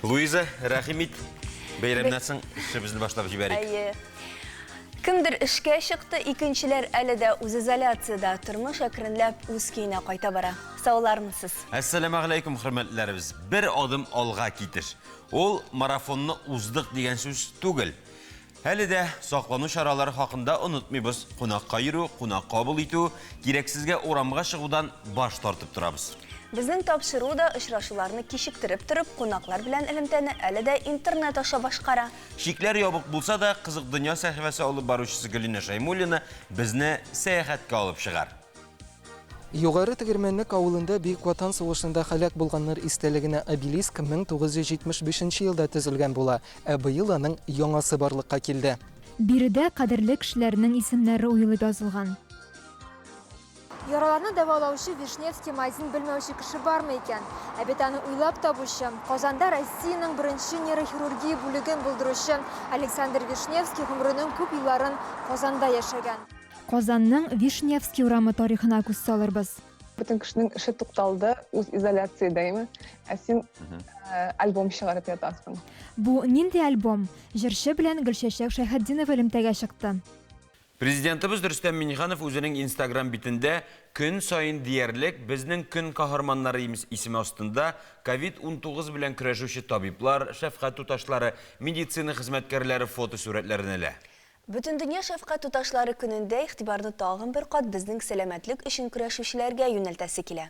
Луиза, рахимит. Бәйрәмнәсен эшебезне башлап җибәрик. Кемдер эшкә чыкты, икенчеләр әле дә үз изоляцияда тормыш әкренләп үз көенә кайта бара. Саулармысыз? Әссәламу алейкум, хөрмәтләребез. Бер адым алга китеш. Ул марафонны уздык дигән сүз түгел. Әле дә саклану чаралары хакында онытмыйбыз. Кунакка йөрү, кунак кабул итү, кирәксезгә урамга чыгудан баш тартып торабыз. Безнең тапшыру да очрашуларны кичектереп торып, кунаклар белән элемтәне әле дә интернет аша башкара. Шикләр ябык булса да, кызык дөнья сәхифәсе алып баручысы Гөлинә Шаймуллина безне сәяхәткә алып чыгар. Югары Тегермәнлек авылында Бөек Ватан сугышында һәлак булганнар истәлегенә обелиск 1975 елда төзелгән була, ә быел аның яңасы барлыкка килде. Биредә кадерле кешеләрнең исемнәре уелып язылган. Яраларны дәвалаучы Вишневский майзин белмәүче кеше бармы икән? Ә бит аны уйлап табучы, Казанда Россиянең беренче нейрохирургия бүлеген булдыручы Александр Вишневский гомеренең күп елларын Казанда яшәгән. Казанның Вишневский урамы тарихына күз салырбыз. Бүтән кешенең эше тукталды, үз изоляциядәме, ә син альбом чыгарып ятасың. Бу нинди альбом? Җырчы белән Гөлчәчәк Шәйхетдинова элемтәгә чыкты. Президентыбыз Рөстәм Миңнеханов үзенең Instagram битендә көн сайын диярлек безнең көн каһарманнары исеме астында COVID-19 белән көрәшүче табиблар, шәфкать туташлары, медицина хезмәткәрләре фотосурәтләрен элә. Бүтән дөнья шәфкать туташлары көнендә игътибарны тагын бер кат безнең сәламәтлек өчен көрәшүчеләргә юнәлтәсе килә.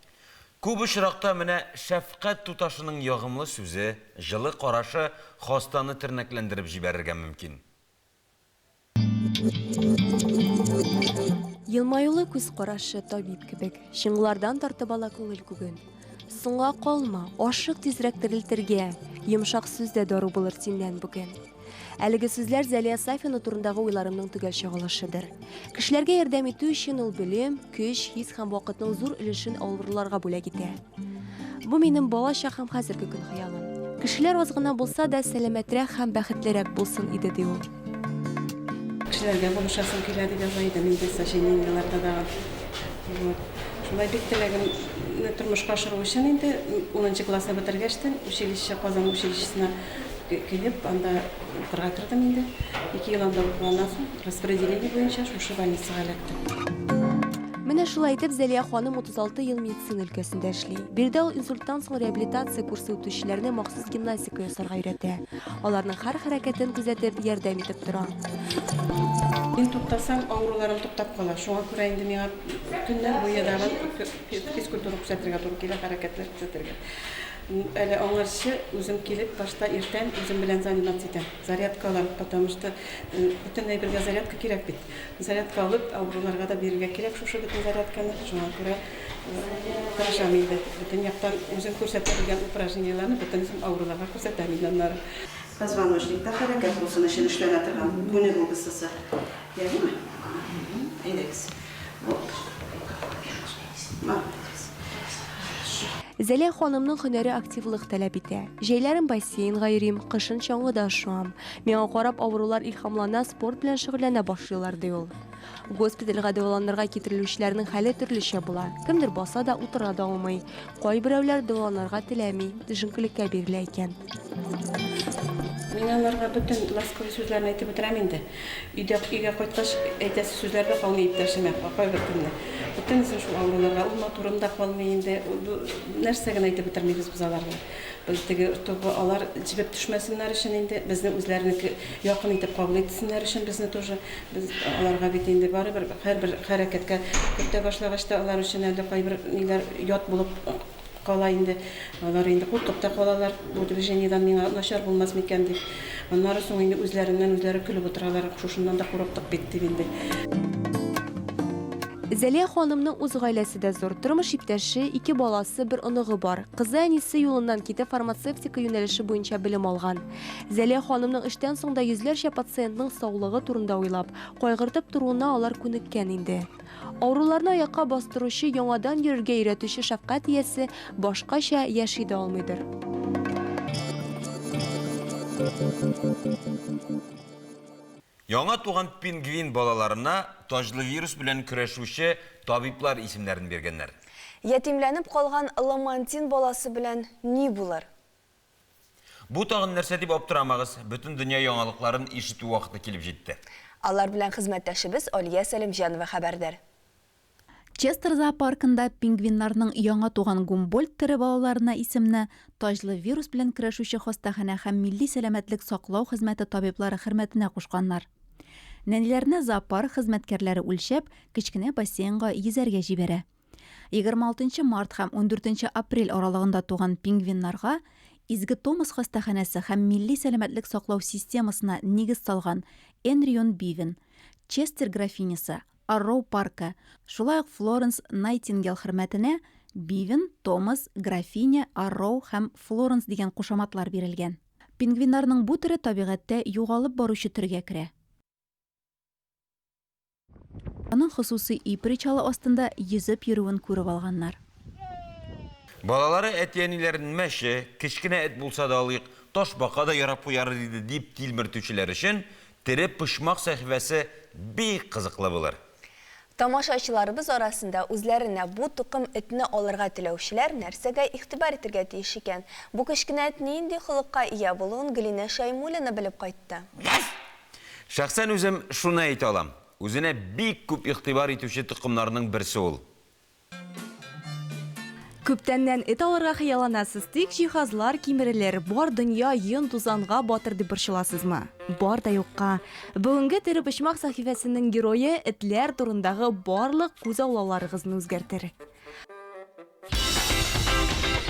Күп очракта менә шәфкать туташының ягымлы сүзе, җылы карашы хастаны тернәкләндереп җибәрергә мөмкин. Елмаюлы күз карашы табиб кебек, шыңлардан тартып ала күңел күген. Соңга калма, ашык тизрәк терелтергә, йомшак сүздә дару булыр синнән бүген. Әлеге сүзләр Зәлия Сафина турындагы уйларымның төгәл чагылышыдыр. Кешеләргә ярдәм итү өчен ул белем, көч, хис һәм вакытның зур өлешен авырларга бүләк итә. Бу минем балачак һәм хәзерге көн хыялым. Кешеләр аз гына булса да сәламәтрәк һәм бәхетлерәк булсын иде ди ул. Кешеләргә булышасым килә дип яза идем инде сочинениеләрдә дә. Шулай бик теләгем тормышка ашыру өчен инде 10нчы классны бетергәчтен училище Казан училищесына килеп, анда укырга кирдем инде. 2 ел анда укыганнан соң распределение буенча шушы больницага эләктем. Менә шулай итеп Зәлия ханым 36 ел медицина өлкәсендә эшли. Бирдә ул инсульттан соң реабилитация курсы үтүчеләрне махсус гимнастика ясарга өйрәтә. Аларның һәр хәрәкәтен күзәтеп, ярдәм итеп тора. Мин туктасам, авыруларым туктап кала. Шуңа күрә инде миңа көннәр буе дагы физкультура күрсәтергә туры килә, хәрәкәтләр күрсәтергә. Әле аңарчы үзем килеп, башта иртән үзем белән заниматься итәм. Зарядка алам, потому что бүтән әйбергә зарядка кирәк бит. Зарядка алып, авыруларга да бирергә кирәк шушы бүтән зарядканы. Шуңа күрә тырышам инде. Бүтән яктан үзем күрсәтә белгән упражненияларны бүтән авыруларга күрсәтәм инде аннары. Позвоночникта хәрәкәт булсын өчен эшләнә торган күңел булгысысы. Ягымы? Идекс. Зәлия ханымның һөнәре активлык таләп итә. Җәйләрен бассейнга йөрим, кышын чаңгыда шуам. Миңа карап авырулар илһамлана, спорт белән шөгыльләнә башлыйлар ди ул. Госпитальгә дәваланырга китерелүчеләрнең хәле төрлечә була. Кемдер баса да утыра да алмый. Кайберәүләр дәваланырга теләми, төшенкелеккә бирелә икән. Мин аларга бүтән ласковый сүзләрне әйтеп бетерәм инде. Өйгә кайткач әйтәсе сүзләрдә калмый иптәшемә, кайбер көнне. Бүтән шул авыруларга ул матурымда калмый инде. Нәрсә генә әйтеп бетермибез без аларга. Без теге алар җибеп төшмәсеннәр өчен инде безне үзләренеке якын итеп кабул итсеннәр өчен безне тоже без аларга бит инде барыбер һәрбер хәрәкәткә көтә башлагачта алар өчен әле кайбер ниләр ят булып кала инде. Алар инде куркып та калалар. Бу движениедән миңа начар булмас микән дип. Аннары соң инде үзләреннән үзләре көлеп утыралар. Шушыннан да курыктык бит дип инде. Зәлия ханымның үз гаиләсе дә зур. Тормыш иптәше, 2 баласы, 1 оныгы бар. Кызы әнисе юлыннан китеп фармацевтика юнәлеше буенча белем алган. Зәлия ханымның эштән соң да йөзләрчә пациентның саулыгы турында уйлап, кайгыртып торуына алар күнеккән инде. Авыруларны аякка бастыручы, яңадан йөрергә өйрәтүче шәфкать иясе башкача яши дә алмыйдыр. Яңа туган пингвин балаларына таҗлы вирус белән көрәшүче табиблар исемнәрен биргәннәр. Ятимләнеп калган Ламантин баласы белән ни булыр? Бу тагын нәрсә дип аптырамагыз, бөтен дөнья яңалыкларын ишетү вакыты килеп җитте. Алар белән хезмәттәшебез Алия Сәлимҗанова хәбәрдар. Честер зоопаркында пингвиннарның яңа туган Гумбольдт тере балаларына исемне таҗлы вирус белән көрәшүче хастаханә һәм милли сәламәтлек саклау хезмәте табиблары хөрмәтенә кушканнар. Нәниләрне зоопарк хезмәткәрләре үлчәп, кечкенә бассейнга йөзәргә җибәрә. 26 март һәм 14 апрель аралыгында туган пингвиннарга Изге Томас хастаханәсе һәм милли сәламәтлек саклау системасына нигез салган Энрион Бивен, Честер графинясы, Арроу паркы, шулай ук Флоренс Найтингел хөрмәтенә Бивен, Томас, графиня, Арроу һәм Флоренс дигән кушаматлар бирелгән. Пингвиннарның бу төре табигатьтә югалып баручы төргә керә. Аның хосусый ипричалы астында йөзеп йөрүен күреп алганнар. Балалары әтиәниләрен мәше, кечкенә эт булса да алыйк, ташбака да ярап куяр диде дип тилмертүчеләр өчен тере пышмак сәхифәсе бик кызыклы булыр. Тамашачыларыбыз арасында үзләренә бу тукым этне алырга теләүчеләр нәрсәгә игътибар итәргә тиеш икән? Бу кечкенә эт нинди холыкка ия булуын Галина Шаймуллина белеп кайтты. Шәхсән үзем шуны әйтә алам. Үзенә бик күп игътибар итүче тукымнарның берсе ул. Күптәннән эт алырга хыялланасыз, тик җиһазлар кимерелер, бар дөнья йон тузанга батыр дип борчыласызмы? Бар да юкка. Бүгенге тере пычмак сәхифәсенең герое этләр турындагы барлык күз аулауларыгызны үзгәртер.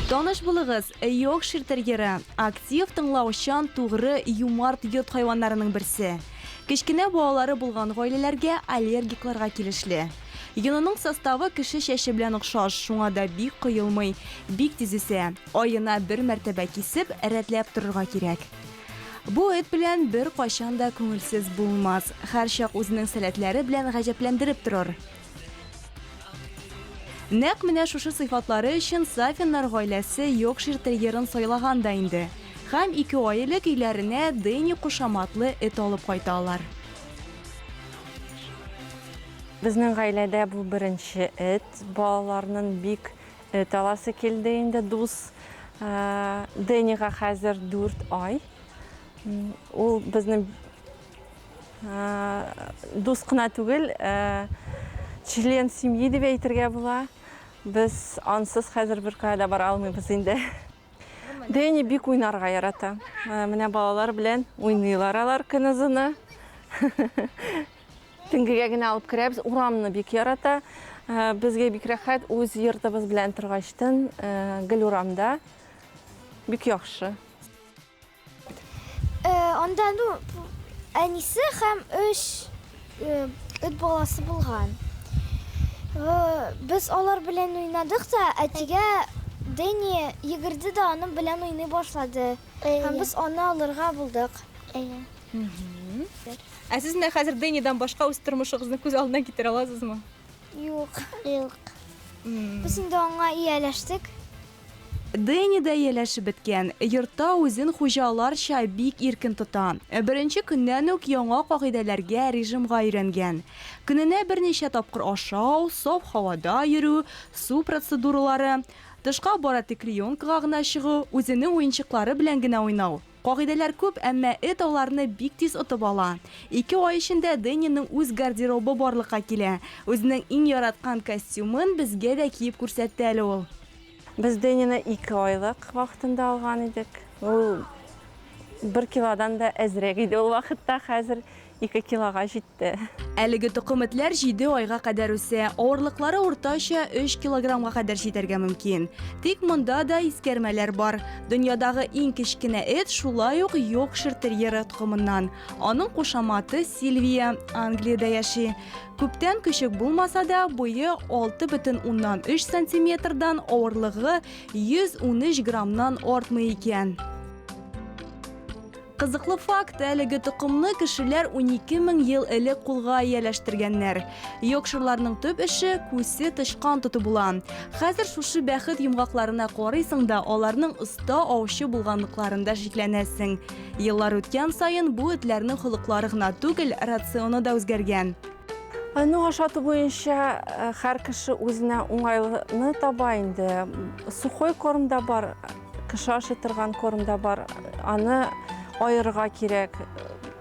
Таныш булыгыз, Йоркшир терьеры актив тыңлаучан, тугры, юмарт йорт хайваннарының берсе. Кечкенә балалары булган гаиләләргә аллергикларга килешле. Йонының составы кеше чәче белән охшаш, шуңа да бик кыелмый, бик тиз үсә. Аена бер мәртәбә кисеп, рәтләп торырга кирәк. Бу эт белән бер кайчан да күңелсез булмас. Һәрчак үзенең сәләтләре белән гаҗәпләндереп торыр. Нәкъ менә шушы сыйфатлары өчен Сафиннар гаиләсе Йоркшир терьерын сайлаган да инде. Һәм 2 айлык өйләренә Дени кушаматлы эт алып кайталар. Безнең гаиләдә бу беренче эт, балаларның бик таласы килде инде дус. Денига хәзер 4 ай. Ул безнең дус кына түгел, член семьи дип әйтергә була. Без ансыз хәзер бер кайда бара алмыйбыз инде. Дени бик уйнарга ярата. Менә балалар белән уйныйлар алар көнезне. Төнгегә генә алып керәбез, урамны бик ярата. Безгә бик рәхәт, үз йортыбыз белән торгачтан, гел урамда бик яхшы. Андан әнисе һәм 3 эт баласы булган. Без алар белән уйнадык та, әтигә Дени йөгерде дә аның белән уйный башлады. Һәм без аны алырга булдык. Ә сез менә хәзер Денидан башка үз тормышыгызны күз алдына китерә аласызмы? Юк. Без инде аңа ияләштек. Дени дә ияләшеп беткән. Йортта үзен хуҗаларча бик иркен тота. Беренче көннән үк яңа кагыйдәләргә, режимга өйрәнгән. Көненә берничә тапкыр ашау, саф һавада йөрү, су процедуралары, тышка бара тик рионкага гына чыгу, үзенең уенчыклары белән генә уйнау. Кагыйдәләр күп, әмма эт аларны бик тиз отып ала. 2 ай эчендә Дениның үз гардеробы барлыкка килә. Үзенең иң яраткан костюмын безгә дә киеп күрсәтте әле ул. Без Денины 2 айлык вакытында алган идек. Ул 1 килодан да әзрәк иде ул вакытта, хәзер 2 килога җитте. Әлеге тукым этләр 7 айга кадәр үсә, авырлыклары уртача 3 килограммга кадәр җитәргә мөмкин. Тик монда да искәрмәләр бар. Дөньядагы иң кечкенә эт шулай ук Йоркшир терьеры тукымыннан. Аның кушаматы Сильвия, Англиядә яши. Күптән küçük булмаса да, буе 6,3 сантиметрдан, авырлыгы 113 граммнан артмый икән. Кызыклы факт, әлеге тукымны кешеләр 12 мең ел элек кулга ияләштергәннәр. Йоркширларның төп эше күсе тышкан тоту була. Хәзер шушы бәхет йомгакларына карыйсың да, аларның оста аучы булганлыкларында шикләнәсең. Еллар үткән саен бу этләрнең холыклары гына түгел, рационы да үзгәргән. Ну, ашату буенча һәр кеше үзенә уңайлыны таба инде. Сухой корм да бар. кеше ашатырган корм да бар. Аны айырга кирәк.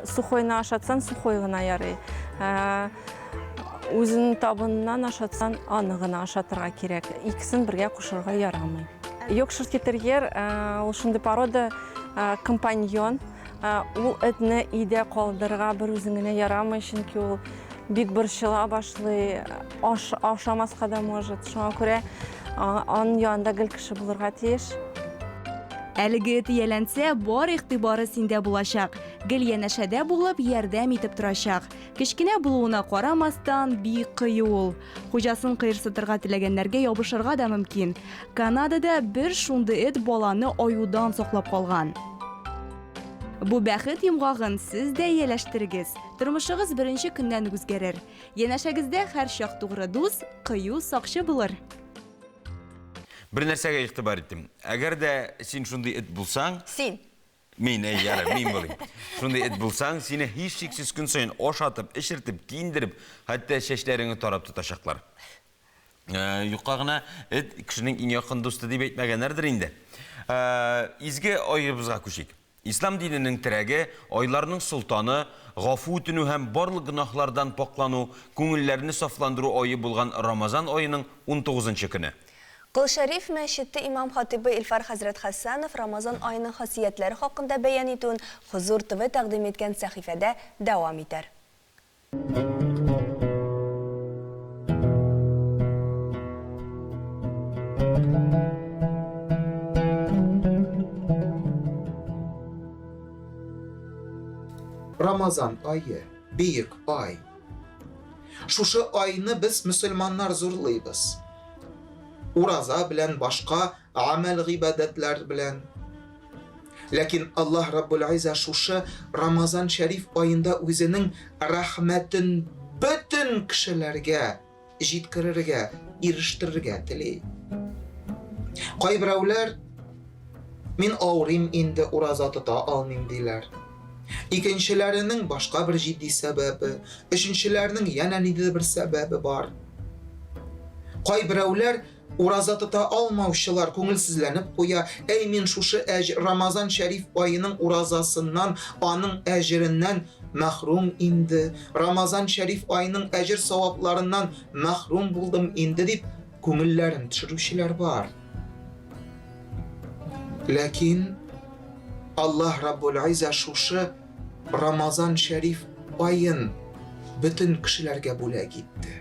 Сухойны ашатсан, сухой гына ярый. Үзенең табыннан ашатсан, аны гына ашатырга кирәк. Икесен бергә кушырга ярамый. Йоркширский терьер ул шундый порода компаньон. Ул этне өйдә калдырырга бер үзен генә ярамый, чөнки ул бик борчыла башлый, ашамаска да может. Шуңа күрә аның янында гел кеше булырга тиеш. Әлеге тияләнсә, бар игътибары синдә булачак. Гел янәшәдә булып, ярдәм итеп торачак. Кечкенә булуына карамастан, бик кыю ул. Хуҗасын кыерсытырга теләгәннәргә ябышырга да мөмкин. Канадада бер шундый эт баланы аюдан саклап калган. Бу бәхет йомгагын сез дә ияләштерегез. Тормышыгыз беренче көннән үзгәрер. Янәшәгездә һәр чак тугры дус, кыю сакчы булыр. Bir нәрсәгә игътибар иттем. Әгәр дә син шундый эт булсаң, Син. мин булыйм. Шундый эт булсаң, сине һич шиксез көн сайын ашатып, эшертеп, киендереп, хәтта чәчләреңне тарап тотачаклар. Юкка гына эт кешенең иң якын дусты дип әйтмәгәннәрдер инде. Изге аебызга күчик. Ислам диненең терәге, айларның султаны, гафу үтенү һәм барлык гөнаһлардан паклану, күңелләрне сафландыру айы булган Рамазан аеның 19-нчы көне. Кыл Шариф мәчете имам хатибы Илфар Хәзрәт Хәсәнов Рамазан айының хасиятләре хакында бәян итүен Хозур ТВ тәкъдим иткән сәхифәдә дәвам итәр. Рамазан айы, бейік ай. Шушы айны біз мусульманнар зурлыйбыз. Ураза белән, башка амәл гыйбадәтләр белән. Ләкин Аллаһ Раббул Изза шушы Рамазан шәриф айында үзенең рәхмәтен бөтен кешеләргә җиткерергә, ирештерергә тели. Кайберәүләр мин авырыйм инде, ураза тота алмыйм диләр. Икенчеләренең башка бер җитди сәбәбе, өченчеләрнең янә ниндидер бер сәбәбе бар. Кайберәүләр ураза тота алмаучылар күңелсезләнеп куя, әй мин шушы Рамазан шәриф айының уразасыннан, аның әҗреннән мәхрум инде, Рамазан шәриф айының әҗр савапларыннан мәхрум булдым инде дип күңелләрен төшерүчеләр бар. Ләкин Аллаһ Раббул Изза шушы Рамазан шәриф айын бөтен кешеләргә бүләк итте.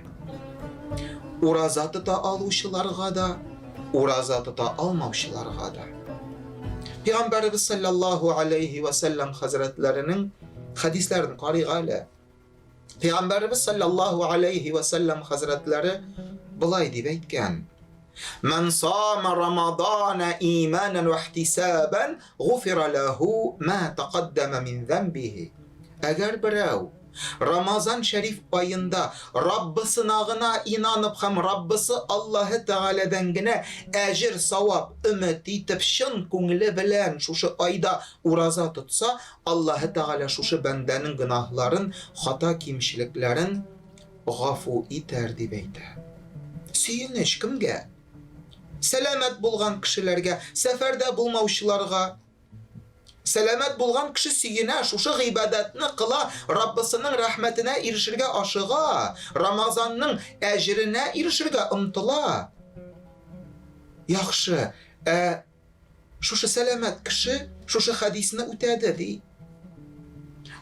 Ураза тота алучыларга да, ураза тота алмаучыларга да. Пәйгамбәрбез саллаллаху алейхи ва саллям хәзрәтләренең хадисләрен карыйга әле. Пәйгамбәрбез саллаллаху алейхи ва саллям хәзрәтләре булай дип әйткән: "Ман сама Рамадана иманан ва ихтисабан, гуфира лаху ма тaqaddama мин занбихи." Әгәр берәү Рамазан шәриф айында Раббысына гына инанып һәм Раббысы Аллаһы Тәгаләдән генә әҗр савап өмет итеп чын күңеле белән шушы айда ураза тотса, Аллаһы Тәгалә шушы бәндәнең гөнаһларын, хата кимчелекләрен гафу итәр дип әйтә. Сөенеч кемгә? Сәламәт булган кешеләргә, сәфәрдә булмаучыларга. Сәламәт булган кеше сөенә, шушы гыйбадәтне кыла, Раббысының рәхмәтенә ирешергә ашыга, Рамазанның әҗренә ирешергә омтыла. Яхшы, шушы сәламәт кеше шушы хадисны үтәде ди.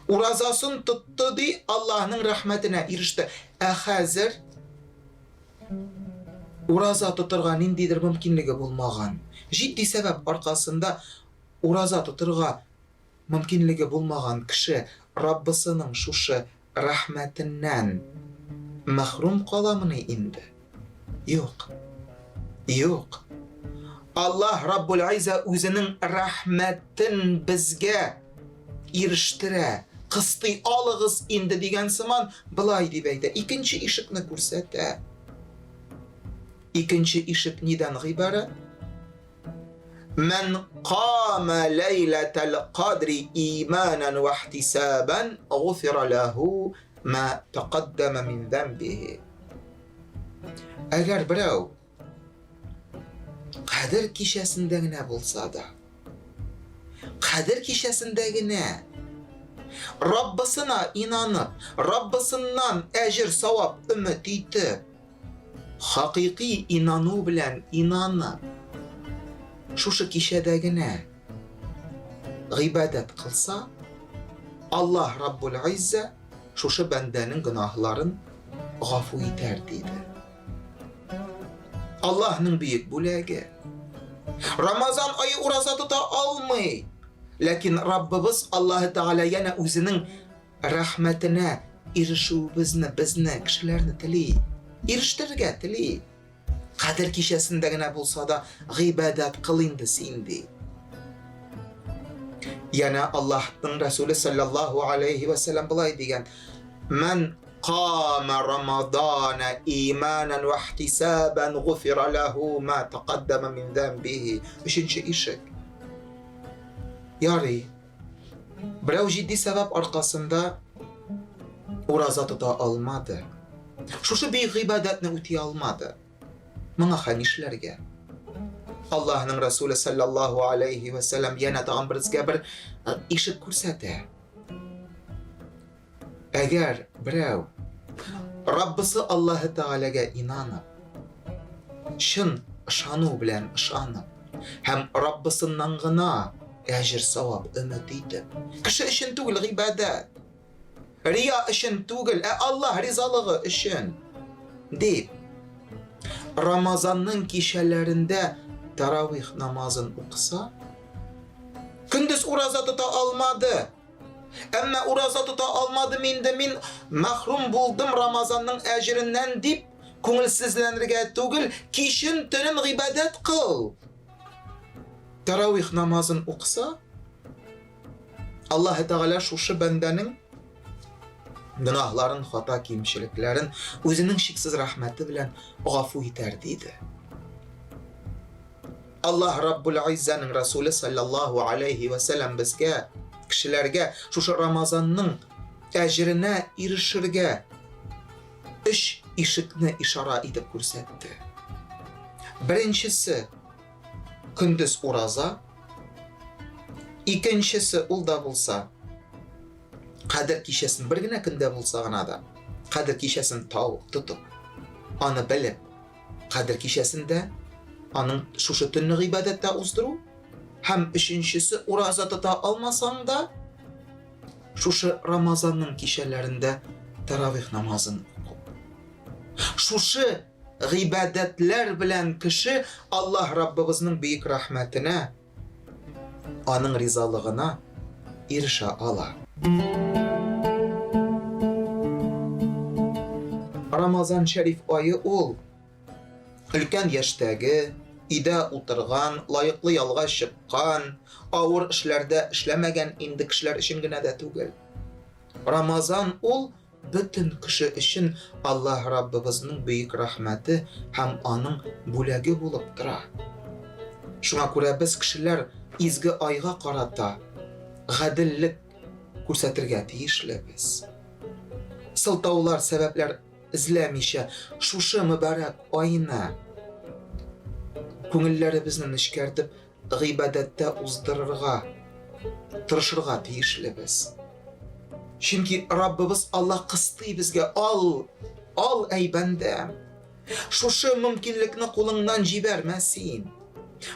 Уразасын тотты ди, Аллаһның рәхмәтенә иреште. Хәзер ураза тотырга ниндидер мөмкинлеге булмаган. Җитди сәбәп аркасында ураза тотырга мөмкинлеге булмаган кеше Раббысының шушы рәхмәтеннән мәхрум каламыны инде? Юк. Юк. Аллаһ Раббул Изза үзенең рәхмәтен безгә ирештерә. Кыстый алыгыз инде дигән сыман былай дип әйтә. Икенче ишекне күрсәтә. Икенче ишек нидан гыйбарәт? من قام ليلة القدر إيمانا واحتسابا غفر له ما تقدم من ذنبه. Әгәр берәү Кадер кичәсендә генә булса да Kadir kişesinde gene Rabbisine inanıp, Rabbisinden ecir, savap, ümit etip, hakiki inanu bilen inanıp, şu kişide gene gıйбadet kılsa, Allah Rabbul İzze şu bendenin günahların gafu iter dedi. Allah'ın büyük bulağı. Ramazan ayı urazı tuta almay. Lakin Rabbimiz Allah Teala yana özünün rahmetine bizni kişilerini tili. İriştirge tili. Kadir kişisinde gene bulsa da gıйбadet kılındı sindi. Yana Allah'ın Resulü sallallahu aleyhi ve sellem bulay diyen Men قام رمضان إيمانا واحتسابا غفر له ما تقدم من ذنبه. Üçüncü işik. Yani birey ciddi sebep arkasında urazı tuta almadı. Şu bir gıybadetini öteye almadı. Bana hanişlerge. Allah'ın Resulü sallallahu aleyhi ve sellem yana tağın bir işik kursete. Eğer birey Rabbisi Allah Teala'ya inanıp, şın ışanu bilen ışanıp, hem Rabbisinden gına ecir, savab, ümit edip, kişi işin tugul gıйбadet, riya işin tugul, Allah rizalığı işin deyip, Ramazan'ın kişilerinde teravih namazın okusa, gündüz urazı tuta almadı. Ama urazı tuta almadı min mahrum buldum Ramazan'ın ecirinden deyip көңілсізленерге түгіл, кешін түнін ғибадат қыл. Таравих намазын оқыса, Allah Teala şu bendenin günahların, hata, kimçiliklerin özünün şiksiz rahmeti bilen gafu iter dedi. Allah Rabbul İzze'nin Resulü sallallahu aleyhi ve sellem bizge, kişilerge şu Ramazan'ın ecrine erişirge iş işikni işara edip görsetti. Birincisi gündüz uraza, ikincisi ulda bulsa, Kadir kişesin bir güne günde bulsa gana da, Kadir kişesin tavuk tutup, onu bilip, Kadir kişesinde onun şu tünni ibadette uzduru, hem üçüncüsü uraza tuta almasan da, şu Ramazan'ın kişilerinde teravih namazını oku. Şu ibadetler bilen kişi Allah Rabbimizin büyük rahmetine, onun rizalığına erişe ala. Ramazan Şerif ayı ol, ülken yaştagi, ide oturgan, layıklı yalga çıkkan, ağır işlerde işlemegen indi kişiler için gine de tugel. Ramazan ol, bütün kişi için Allah Rabbimizin büyük rahmeti hem onun bulagi bulup dura. Şuna göre biz kişiler izgi ayga karata, gadillik kursatirge tiyişli biz. Sıltavlar, sebepler izlemişe şu mübarek ayına көңілләребезне нечкәртеп, гыйбадәттә уздырырга, тырышырга тиешле без. Чөнки Раббыбыз Аллах кыстый безгә, ал әй бәндәм. Шушы мөмкинлекне кулыңнан җибәрмә син.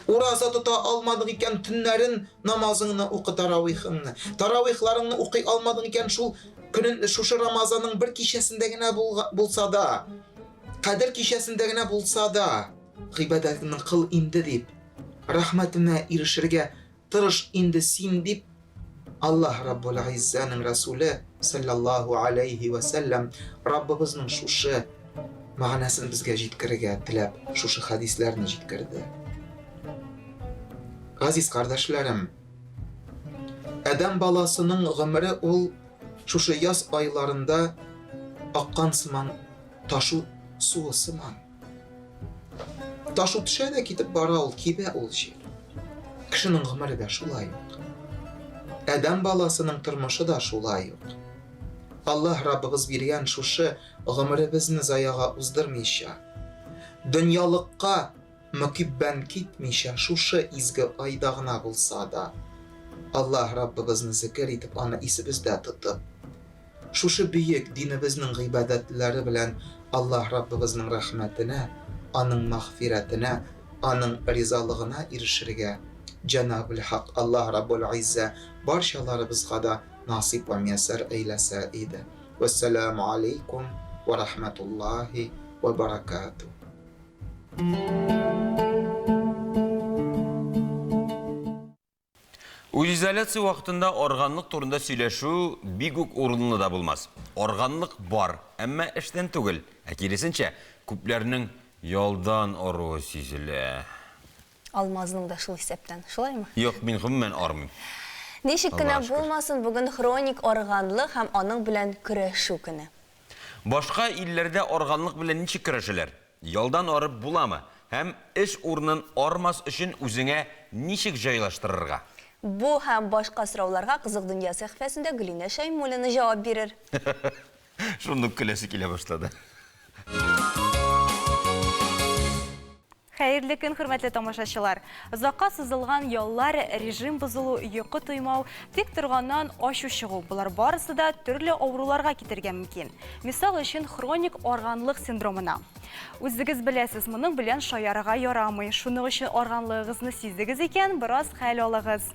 Ураза тота алмадың икән төннәрен намазыңны укы, таравихларыңны укый алмадың икән шул көнен шушы Рамазанның бер кичәсендә генә булса да, Кадир кичәсендә генә булса да, gıybadetini kıl indi deyip, rahmetine erişirge tırış indi sin deyip, Allah Rabbul İzze'nin Resulü sallallahu aleyhi ve sellem Rabbimizin şu manasını bizge jitkirge tilep, şu hadislerini jitkirdi. Aziz kardeşlerim, Adam balasının ömrü ol şu yaz aylarında akkan sıman, taşı su sıman. Taşı tüşede kitip bara ol, kibe ol şey. Kişinin ömrü de şulay yok. Adam balasının tırmışı da şulay yok. Allah Rabbimiz biriyen şu ömrü bizni zayağa uzdırmışa. Dünyalıkka mükibben gitmişe şu izgi aydağına bulsa da, Allah Rabbimizni zikir etip ana isibizde tutup şuşu büyük dinimizin ibadetleri bilen Allah Rabbimizin rahmetine, anın mağfiretine, anın rizalığına erişirge Cenab-ı Hak Allah Rabbul İzze barşalarımızga da nasip ve müyesser eylese idi. Vesselamu aleykum ve rahmetullahi ve berekatuhu. Izolyatsiya vaqtında organlık turunda söyleşu biguk orunlu da bulmaz. Organlık var, ama işten tugul. Akirisinçe, küplerinin yoldan oruğu sizile. Almazның da şul hesaptan, şulay mı? Yok, men armıyım. Nişik kine bulmasın bugün kronik organlık hem onun bilen küreşu kine. Başka illerde organlık bilen niçin küreşiler? Yoldan orıp bulamı? Hem iş urunun ormaz için üzüne nişik jaylaştırırga? Bu hem başka sıravlarga Kızık Dünya səhifəsində Gülina Şaymulina cevap verir. Şunduk klasik ile başladı. Xeyirli gün, hürmetli tamaşaçılar. Uzakka sızılgan yollar, rejim bozulu, yuqı tuymau, tik turgandan aşı шығу. Bular barысы da türlü avrularga kitirgen mümkün. Misal için kronik organlıq sindromuna. Өзіңіз білесіз, мұның білен шаярыға ярамай. Шуның үшін органлығыңызны сездіңіз екен, біраз хәл алығыз.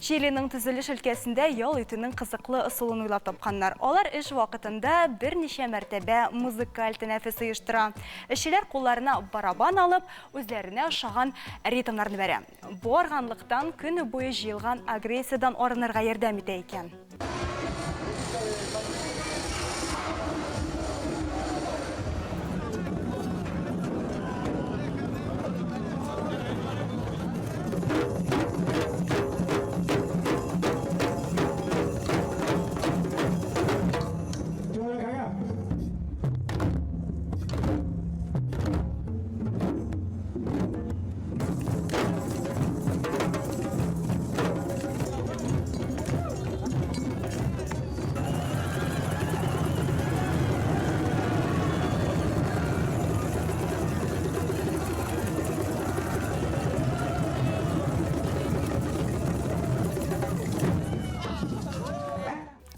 Чилинің түзіліш өлкәсендә ял итүнең кызыклы ысулын уйлап тапканнар. Алар эш вакытында берничә мәртәбә музыкаль тәнәфес оештыра. Эшчеләр кулларына барабан алып, үзләренә ошаган ритмнарны бәрә. Бу органлыктан көне буе җыелган агрессиядан арынырга ярдәм итә икән.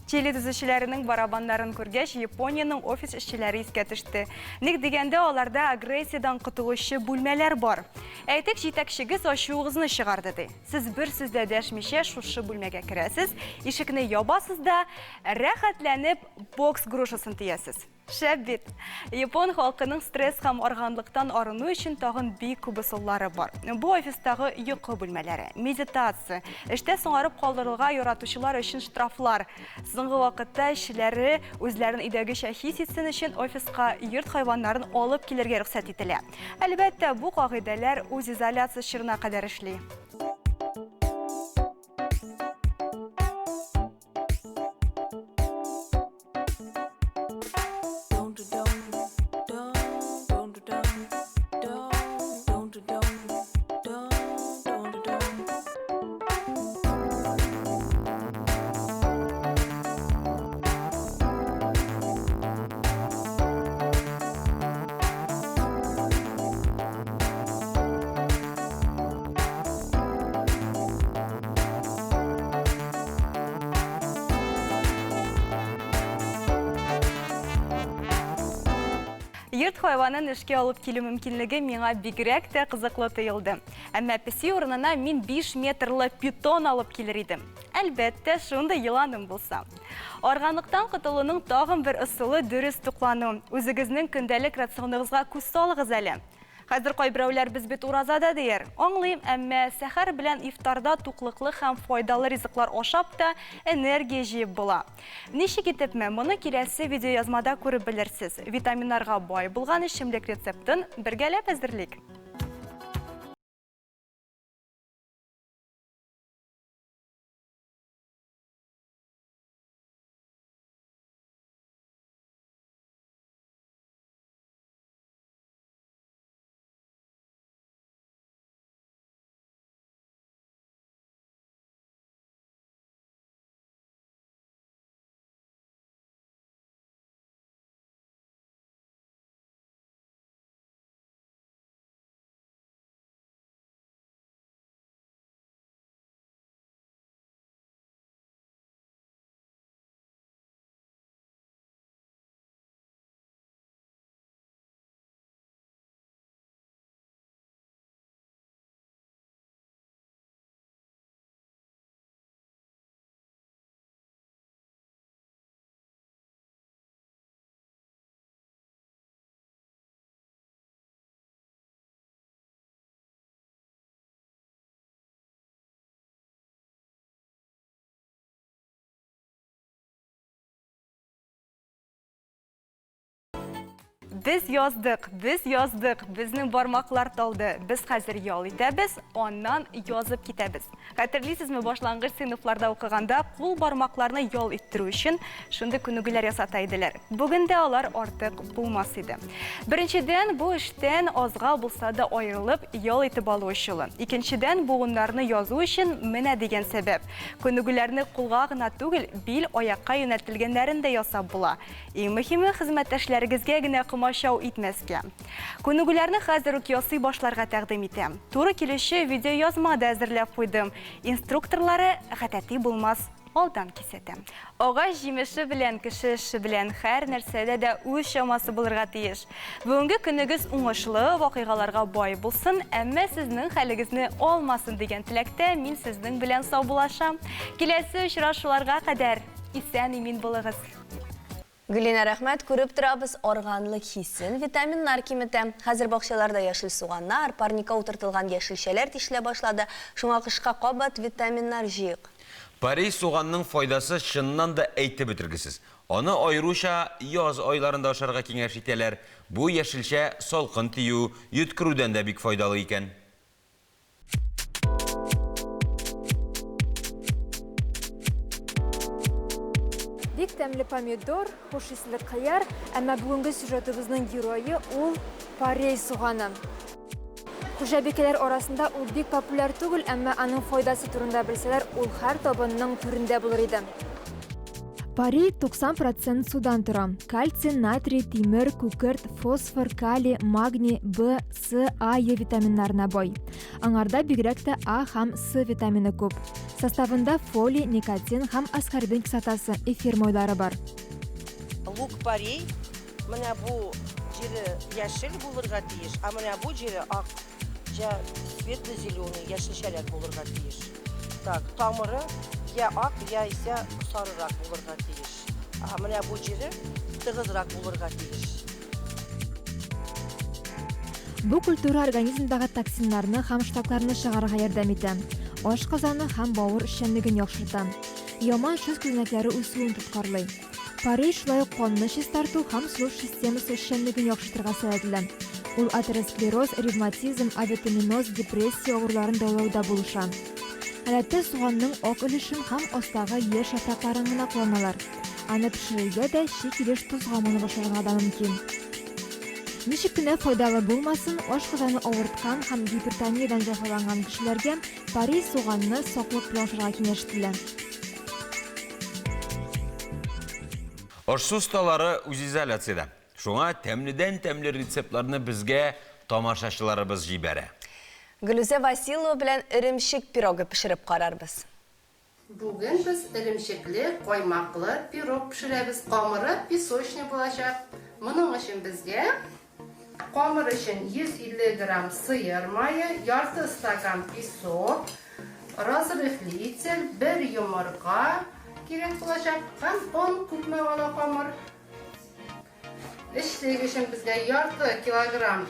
Чили төзүчеләренең барабаннарын күргәч, Япониянең офис эшчеләре искә төште. Ник дигәндә, аларда агрессиядан котылучы бүлмәләр бар. Әйтик, җитәкчегез ачуыгызны чыгарды ди. Сез бер сүз дә дәшмичә шушы бүлмәгә керәсез, ишекне ябасыз да, рәхәтләнеп бокс грушасын тиясез. Шәп бит. Япон халкының стресс һәм арганлыктан арыну өчен тагын бик күп ысуллары бар. Бу офистагы йокы бүлмәләре, медитация, эштә соңарып калдырылга яратучылар өчен штрафлар. Соңгы вакытта эшчеләре үзләрен идәгечә хис итсен өчен офиска йорт хайваннарын алып килергә рөхсәт ителә. Әлбәттә, бу кагыйдәләр үз изоляция чорына кадәр эшли. Йорт хайванын эшкә алып килү мөмкинлеге миңа бигрәк тә кызыклы тоелды. Әмма песи урынына мин 5 метрлы питон алып килер идем. Әлбәттә, шундай йыланым булса. Органлыктан котылуның тагын бер ысулы дөрес туклану. Үзегезнең көндәлек рационыгызга күз салыгыз әле. Хәзер кайберәүләр без бит уразада дияр. Аңлыйм, әмма сәхәр белән ифтарда туклыклы һәм файдалы ризыклар ашап та энергия җыеп була. Ничек итепме, моны киләсе видеоязмада күреп белерсез. Витаминнарга бай булган эчемлек рецептын бергәләп әзерлик. Biz yazdık, bizning barmoqlar taldı. Biz hozir yol etamiz, ondan yozib ketamiz. Xatirlaysizmi, boshlang'ich sinflarda o'qiganda qo'l barmoqlarni yol ettiru uchun shunday ko'nikmalar yasataydilar. Bugunda ular ortiq bo'lmas edi. Birinchidan, bu ishdan ozg'a bo'lsa-da ayrilib yol etib olish uchun. Ikkinchidan, bugunlarni yozuv uchun mana degan sabab. Ko'nikmalarni qo'lga g'ina tugil, bil oyoqqa yo'naltirilganlarida yasab bo'la. Eng muhimi, xizmatdoshlaringizga qimashov etmasga. Ko'nikmalarni hozir yozib boshlarga taqdim etam. To'g'ri kelishi video yozmada hozirlab qo'ydim. Instruktorlari g'atati bo'lmas. Oldan kesedim. Og'ash jimishi bilan kishi ishi bilan har narsada da o'z shamasi bo'lirga tegish. Bugungi kuningiz o'ng'ishli voqealarga boy bo'lsin, ammo sizning haligizni olmasin degan tilakda men sizning bilan sog' bo'lasham. Kelasi uchrashuvlarga qadar eson-emin bo'ling'iz. Gülina rahmat, ko'rib turamiz organlik hissin, vitaminlar kimiti. Hozir bog'chalarda yashil so'g'anlar, parnika o'tirtilgan yashilchalar tishla boshladi. Shunga qishqa qobat vitaminlar jiq. Pari soğanның foydası şundan da aytib bitirgisiz. Onu ayrıca yaz aylarında aşarga kengеш ителәр. Bu yeşilçe salqın tiyu, yutkiruden de bik faydalı iken. Бик тәмле помидор, хуш исле кыяр, әмма бүгенге сюжетыбызның геройы ул парей суганы. Хуҗабикәләр арасында ул бик популяр түгел, әмма аның файдасы турында белсәләр, ул һәр табынның түрендә булыр иде. Парей 90% судан тора. Кальций, натрий, тимер, күкерт, фосфор, калий, магний, Б, С, А, Е витаминнарына бай. Аңарда бигрәк тә А һәм С витамины күп. Составында фолий, никотин һәм аскорбин кислотасы, эфир майлары бар. Лук парей, менә бу җире яшел булырга тиеш, а менә бу җире ак, светло-зеленый, яшелчәләр булырга тиеш. Так, тамыры я ак, я исә сарырак булырга тиеш. А менә бу җире тыгызрак булырга тиеш. Бу культура организмдагы токсиннарны һәм штакларны чыгарырга ярдәм итә. Ашказаны һәм бавыр эшчәнлеген яхшырта. Яман шуш күзәнәкләре үсүен тоткарлый. Парей шулай ук канны чистарту һәм сулыш системасы эшчәнлеген яхшыртырга сәбәпле. Ул атеросклероз, ревматизм, авитаминоз, депрессия авыруларын дәвалауда булыша. Әлбәттә, суганның ак өлешен һәм астагы яшь яфракларын гына кулланалар. Аны пешерүгә дә шикелеш тузга моны башарга да мөмкин. Ничек кенә файдалы булмасын, ашказаны авырткан һәм гипертониядән җәфаланган кешеләргә парей суганны саклык белән ашарга киңәш ителә. Ашу ustaları үз изоляцияда. Шуңа тәмледән-тәмле рецептларны безгә тамашачыларыбыз җибәрә. Гөлүзә Василова белән иремчек пирогы пешереп карарбыз. Бүген без иремчекле, каймаклы пирог пешерәбез. Камыры песочный булачак. Моның өчен безгә камыр өчен 150 грамм сыер мае, ярты стакан песок, разрыхлитель, 1 йомырка кирәк булачак. Һәм 10 күпме гына камыр. Эшлеге өчен безгә ярты килограмм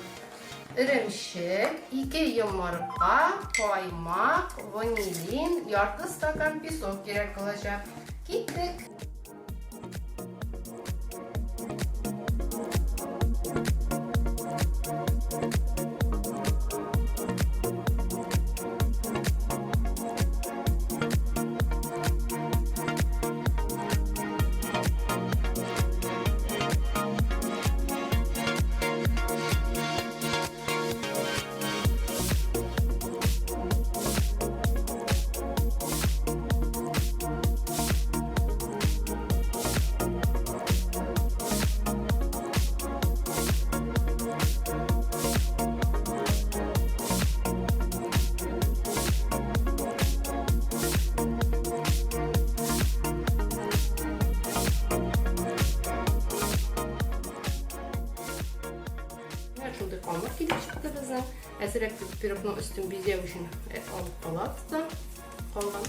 иремчек, 2 йомырка, каймак, ванилин, ярты стакан песок кирәк булачак. Киттек. Камыр килеп чыкты безнең. Әзрәк пирогның өстен безәү өчен алып калабыз да калган.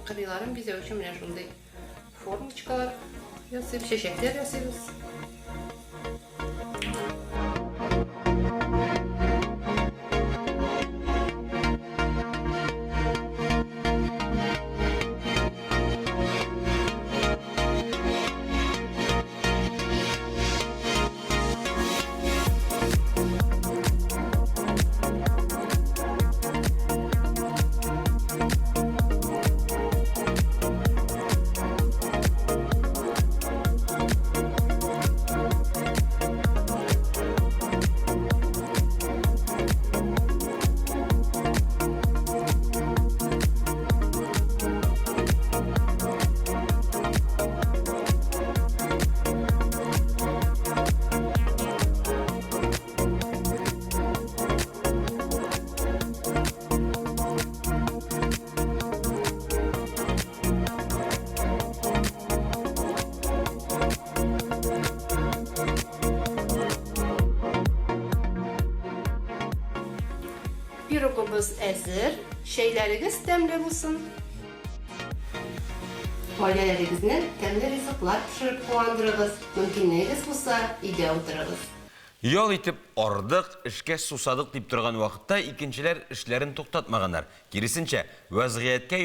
Kırılarım bize için bile şunday formочкалар yasayıp şeşekler yasayız. Pirogumuz hazır. Şeyleriniz demli olsun. Ailelerinizni temli rızıklar pişirip kullandırınız. Mümkünlüğünüz olsa ide oturunuz. Yol itip ordık, işke susadık deyip durgan vaqtda ikinchiler işlerin to'xtatmaganlar. Kirisinçe, vaziyetke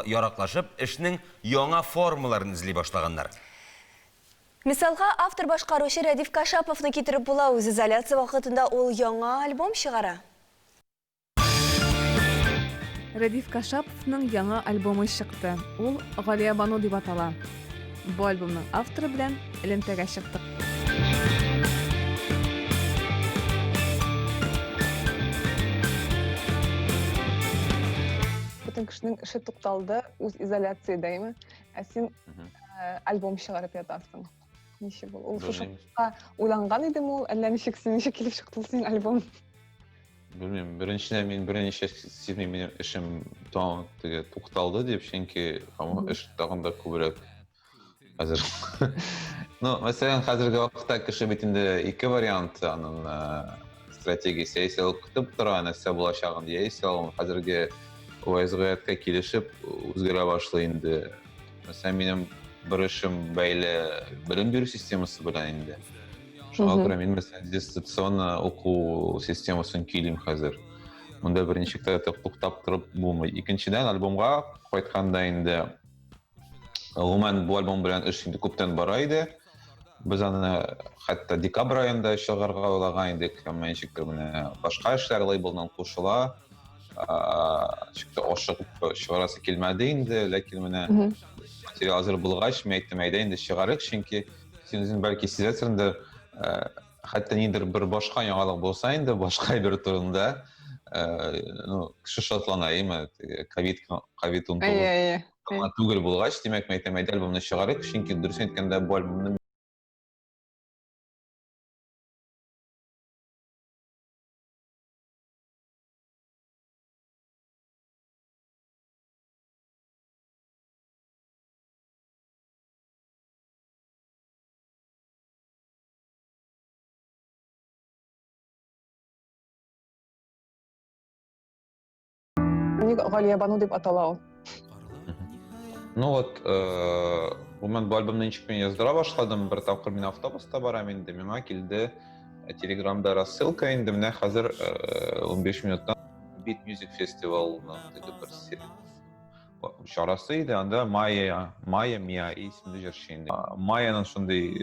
yaraklaşıp işning yona formalarini izley başlaganlar. Misalga, автор boshqaruvchi Radif Kashapovni keltirib bo'lamiz. Izolyatsiya vaqtida ol yangi albom chiqara. Радиф Кашаповның яңа альбомы чыкты. Ул Галия Бану дип атала. Бу альбомның авторы белән элемтәгә чыктык. Бүтін кішінің іші тұқталды, өз изоляциядаймы. Сен альбом шығарып ятасың. Неше бұл? Ол шыққа ойланған едім ол, әлі неше келіп шықтыл сен альбом? Bilmiyorum, birinçine men birinci sizin benim işim tam to'xtaldi deb, chunki hamma ish tag'inda ko'proq hozir. No, masalan, hozirgi vaqtda kishi bitimda ikki variant aning strategiyasi esa kutib turganisi bo'lashag'ini esa hozirgi vaziyatga kelishib o'zgara boshlaydi. Masalan, mening bir ishim bayli bilim berish sistemasi bilan endi. Шуңа күрә мин мәсәлән дистанционно уку системасын килим хәзер. Монда беренче туктап торып булмый. Икенчедән альбомга кайтканда инде гомумән бу альбом белән эш инде күптән бара иде. Без аны хәтта декабрь аенда чыгарга уйлаган идек. Әмма ничектер менә башка эшләр лейблдан кушыла. Чыкты ашык чыгарасы килмәде инде, ләкин менә материал хәзер булгач, мен әйттем, әйдә инде чыгарык, чөнки син бәлки сизәсеңдер. Hatta nidir bir başka yangalık bolsa indi, başka bir turunda kişi şatlanayım, Covid unutup tugul bulgaç, demek meytemeyde albümünü çıgarık, çünkü dürüst etkende bu albümünü Галия Бану дип атала ул. Ну вот, мен bu albümden çıkmayı yazdıra başladım. Bir tavkır min avtobusta baram indi. Mima kildi Telegram'da рассылка indi. Mine hazır 15 minuttan Beat Music Festival'ın bir şarasıydı. Anda Maya Mia isimli jerşiydi. Maya'nın şunday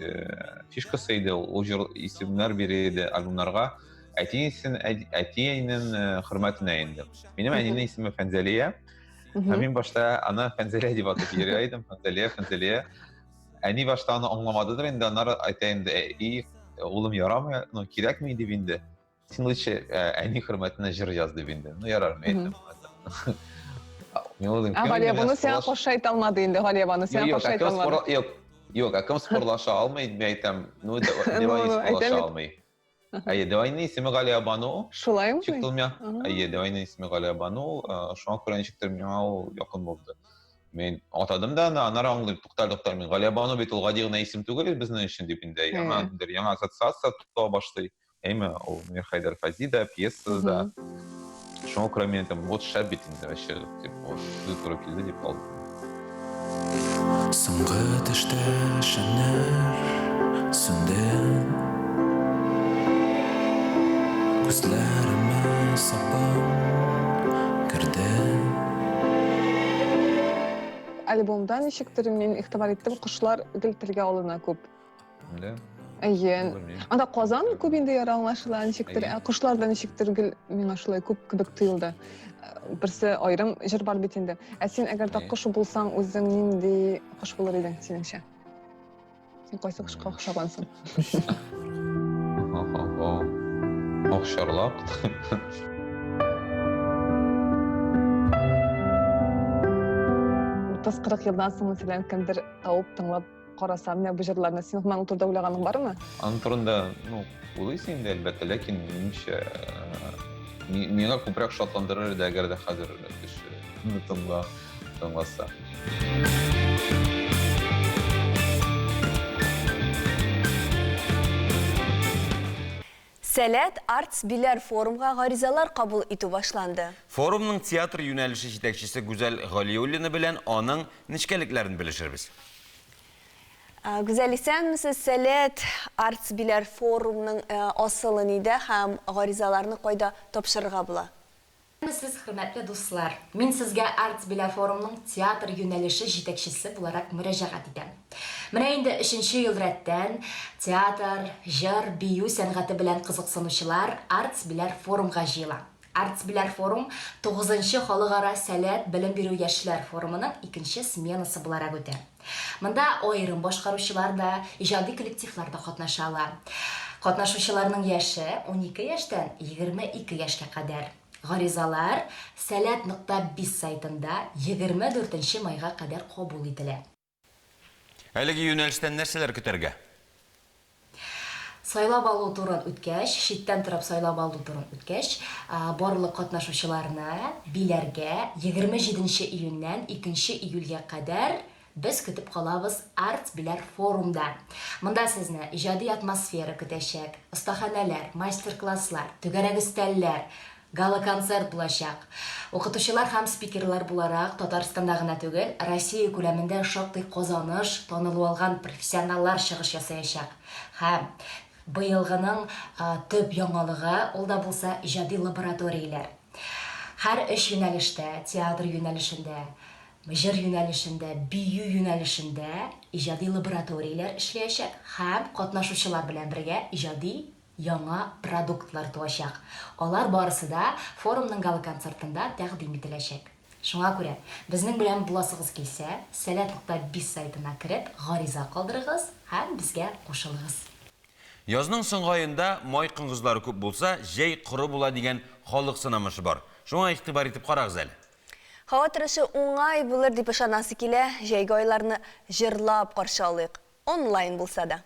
fişkasıydı. O isimler biriydi albümlerga. Әтиенің хөрмәтенә инде. Минем әнинең исеме Фәнзәлия. Мин башта аны Фәнзәлия дип атап йөрәйдем. Фәнзәлия. Әни башта аны аңламадыдыр инде. Аннары әйтә инде, "И, улым ярамый, но кирәкми" дип инде. Син лучше әни хөрмәтенә җыр яз дип инде. Ну ярар, әйттем. Галиябаны сен кошша айта алмады инде, Галиябаны сен кошша айта алмады. Yok, akım sporlaşa almayı deytem. No, devayı sporlaşa almayı. Ayı devayının ismi Galiyabano. Şulay mı? Çıktım ya. Ayı devayının ismi Galiyabano. Şu an Kur'an çıktım ya, o yakın oldu. Men atadım da anara anlayıp tuktar men Galiyabano bet ol gadigina isim tugul bizning için dipinde. Yana assotsiatsiya tuta başlay. Hem o Mir Haydar Fazida piyesa da. Şu an Kur'an tam вот şabitinde вообще тип вот зытро келди деп қалды. Соңғы түсті шынар сүнден Күзлеріме сапам кірді Альбомдан ничектер мен ихтибар иттим, кушлар гел телгә алына күп. Әйе. Анда Казан күп инде яралмашыла ничектер, кушларда ничектер гел миңа шулай күп кебек тоелды. Берсе айрым җыр бар бит инде. Син әгәр дә куш булсаң, үзең нинди куш булыр идең синеңчә? Син кайсы кушка охшагансың? Охшарлак. Тас 40 елдан соң мәсәлән кемдер тауып тыңлап караса, менә бу җырларны син моның турында уйлаганың бармы? Аның турында, уйлыйсың инде әлбәттә, ләкин минемчә миңа күбрәк шатландырыр иде әгәр дә хәзер кеше тыңласа. Сәләт Arts Биләр форумга гаризалар кабул итү башланды. Форумның театр юнәлеше җитәкчесе Гүзәл Галиуллина белән аның нечкәлекләрен белешербез. Гүзәл, исәнмесез? Сәләт Arts Биләр форумның асылы нидә һәм гаризаларны кайда тапшырырга була? Сез, хөрмәтле дуслар, мин сезгә Arts Биләр форумның театр юнәлеше җитәкчесе буларак мөрәҗәгать итәм. Менә инде 3нче ел рәттән театр, җыр, бию сәнгате белән кызыксынучылар Arts Биләр форумга җыела. Arts Биләр форум 9нчы халыкара сәләт белем бирү яшьләр форумының 2нче сменасы буларак үтә. Монда аерым башкаручылар да, иҗади коллективлар да катнашалар. Катнашучыларның яше 12 яшьтән 22 яшькә кадәр. Гаризалар сәләт.biz сайтында 24 майга кадәр кабул ителә. Әлеге юнәлештән нәрсәләр көтәргә? Сайлап алу турын үткәч, читтән торып сайлап алу турын үткәч, барлык катнашучыларны биләргә 27 июньнән 2 июльгә кадәр без көтеп калабыз Arts Биләр форумда. Монда сезне иҗади атмосфера көтәчәк, остаханәләр, мастер-класслар, түгәрәк өстәлләр, гала-концерт булачак. Укытучылар һәм спикерлар буларак Татарстанда гына түгел, Россия күләмендә шактый казаныш, танылу алган профессионаллар чыгыш ясаячак. Һәм быелгының төп яңалыгы ул да булса иҗади лабораторияләр. Һәр эш юнәлештә, театр юнәлешендә, җыр юнәлешендә, бию юнәлешендә иҗади лабораторияләр эшләячәк һәм катнашучылар белән бергә иҗади яңа продуктлар туачак. Алар барысы да форумның гала-концертында тәкъдим ителәчәк. Шуңа күрә, безнең белән буласыгыз килсә, сәләт.biz сайтына кирип, гариза калдырыгыз һәм безгә кушылыгыз. Язның соңгы аенда май кыңгызлары күп булса, җәй коры була дигән халык сынамышы бар. Шуңа игътибар итеп карагыз әле. Һава торышы уңай булыр дип ышанасы килә, җәйге айларны җырлап каршы алыйк, онлайн булса да.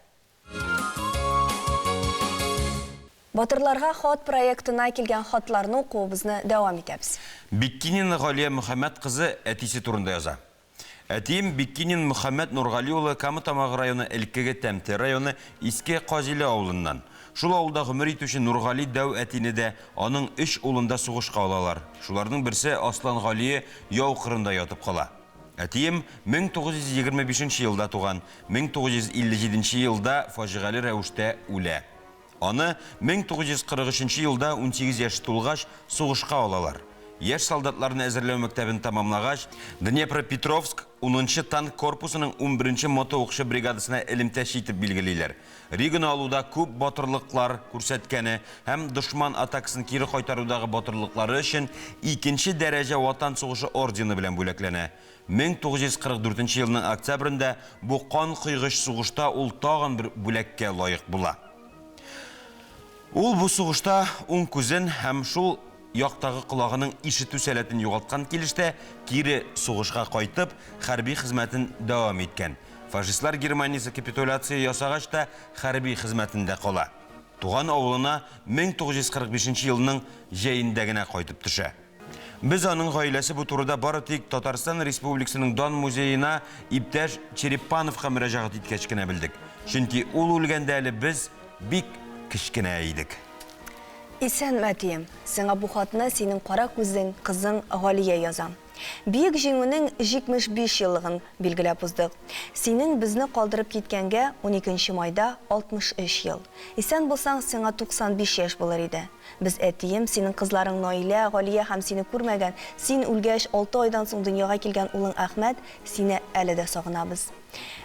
Батырларга хат проектына килгән хатларны укуыбызны дәвам итәбез. Биккинин Галия Мөхәммәд кызы әтисе турында яза. Әтием Биккинин Мөхәммәд Нургали улы Камытамагы районы Элкеге Тәмте районы Иске Казиле авылыннан. Шул авылда гомер итүче Нургали дәү әтине дә аның 3 улында сугышка алалар. Шуларның берсе Аслан Галие яу кырында ятып кала. Әтием 1925 елда туган, 1957 елда фаҗигале рәвештә үлә. Аны 1943 елда 18 яшь тулгач сугышка алалар. Яшь солдатларны әзерләү мәктәбен тамамлагач, Днепропетровск 10-нчы танк корпусының 11-нче мотоукчы бригадасына элемтәш итеп билгелиләр. Риганы алуда күп батырлыклар күрсәткәне һәм дошман атакасын кире кайтарудагы батырлыклары өчен 2-нче дәрәҗә Ватан сугышы ордены белән бүләкләнә. 1944 елның октябрендә бу кан кыйгыч сугышта ул тагын бер бүләккә лаек була. Ул бу сугышта уң күзен һәм шул яктагы колагының ишетү сәләтен югалткан килештә, кире сугышка кайтып, хәрби хезмәтен дәвам иткән. Фашистлар Германиясе капитуляция ясагач та хәрби хезмәтендә кала. Туган авылына 1945 елның җәендә генә кайтып төшә. Biz аның гаиләсе бу турыда бары тик Татарстан Республикасының Дан музеена иптәш Черепановка мөрәҗәгать иткәч кенә белдек. Чөнки ул үлгәндә әле biz бик кечкенә идек. Исән мәтием, сиңа бу хатны синең кара күзең кызың Галия язам. Бийек җиңүнең 75 еллыгын билгеләп уздык. Синең безне калдырып киткәнгә 12 майда 63 ел. Исән булсаң, сиңа 95 яшь булыр иде. Без әтием, синең кызларың Наилә, Галия һәм сине күрмәгән, син үлгәч 6 айдан соң дөньяга килгән улың Әхмәт, сине әле дә сагынабыз.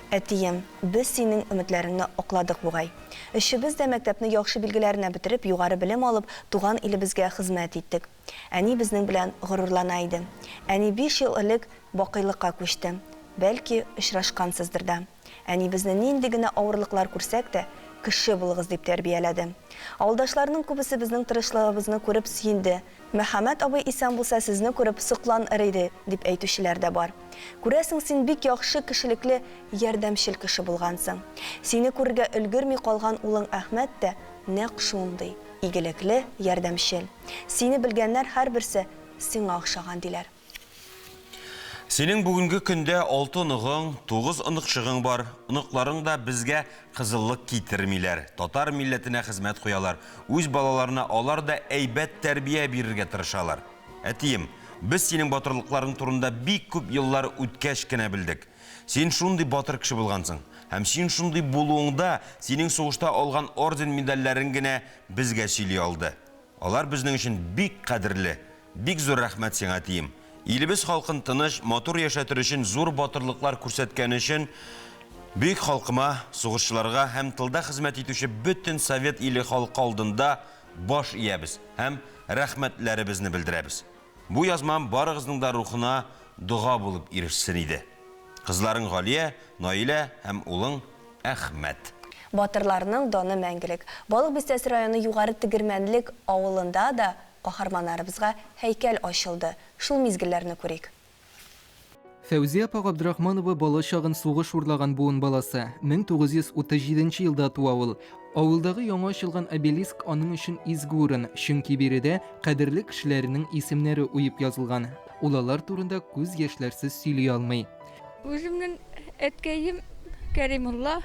Әтием, без синең өметләреңне акладык бугай. Өчебез дә мәктәпне яхшы билгеләренә бетереп, югары белем алып, туган илебезгә хезмәт иттек. Әни безнең белән горурлана иде. Әни 5 ел элек бакыйлыкка күчте. Бәлки, очрашкансыздыр да. Әни безне нинди генә авырлыклар күрсәк тә, кеше булыгыз дип тәрбияләде. Авылдашларның күбесе безнең тырышлыгыбызны күреп сөенде. Мөхәммәд абый исән булса сезне күреп сокланыр иде дип әйтүчеләр дә бар. Күрәсең, син бик яхшы кешелекле, ярдәмчел кеше булгансың. Сине күрергә өлгерми калган улың Әхмәт тә нәкъ шундый игелекле, ярдәмчел. Сине белгәннәр һәрберсе сиңа охшаган диләр. Синең бүгенге көндә 6 оныгың, 9 онык-шыгың бар. Оныкларың да безгә кызыллык китермиләр. Татар милләтенә хезмәт куялар. Үз балаларына алар да әйбәт тәрбия бирергә тырышалар. Әтием, без синең батырлыкларың турында бик күп еллар үткәч кенә белдек. Син шундый батыр кеше булгансың. Һәм син шундый булуыңда синең сугышта алган орден медальләрен генә безгә сөйли алды. Алар безнең өчен бик кадерле. Бик зур рәхмәт сиңа, әтием. Илебез халкын тыныч, матур яшәтер өчен зур батырлыклар күрсәткән өчен бик халкыма, сугышчыларга һәм тылда хезмәт итүче бөтен Совет иле халкы алдында баш иябез һәм рәхмәтләребезне белдерәбез. Бу язмам барыгызның да рухына дуга булып ирешсен иде. Кызларың Галия, Наилә һәм улың Әхмәт. Батырларның даны мәңгелек. Балык Бистәсе районы югары тегермәнлек авылында да каһарманнарыбызга һәйкәл ачылды. Шул мизгелләрне күрик. Фәүзия апа Габдрахманова бала чагын сугыш урлаган буын баласы. 1937 елда туа ул. Авылдагы яңа ачылган обелиск аның өчен изге урын, чөнки биредә кадерле кешеләрнең исемнәре уеп язылган. Улалар турында күз яшьләрсез сөйли алмый. Үземнең әткәем Кәримулла,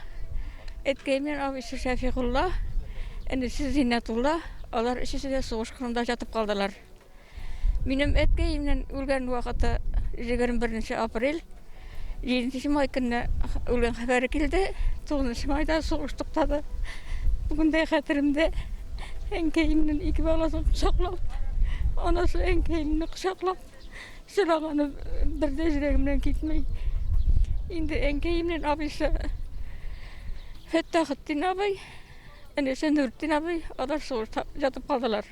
әткәемнән абыйсы Шәфигулла, әнисе Зиннатулла, алар өчесе дә сугыш кырында жатып калдылар. Минем әткәемнән үлгән вакыты 21 апрель, 7 май көнне үлгән хәбәре килде. 9 майда сугыш туктады. Бүгендә хәтеремдә әнкәемнең ике баласын кочаклап, анасы әнкәемне кочаклап, сылаганы бердә йөрәгемнән китмәй. Инде әнкәемнең абыйсы Фәттахетдин абый, әнисе Нуртдин абый, алар сугышта жатып калдылар.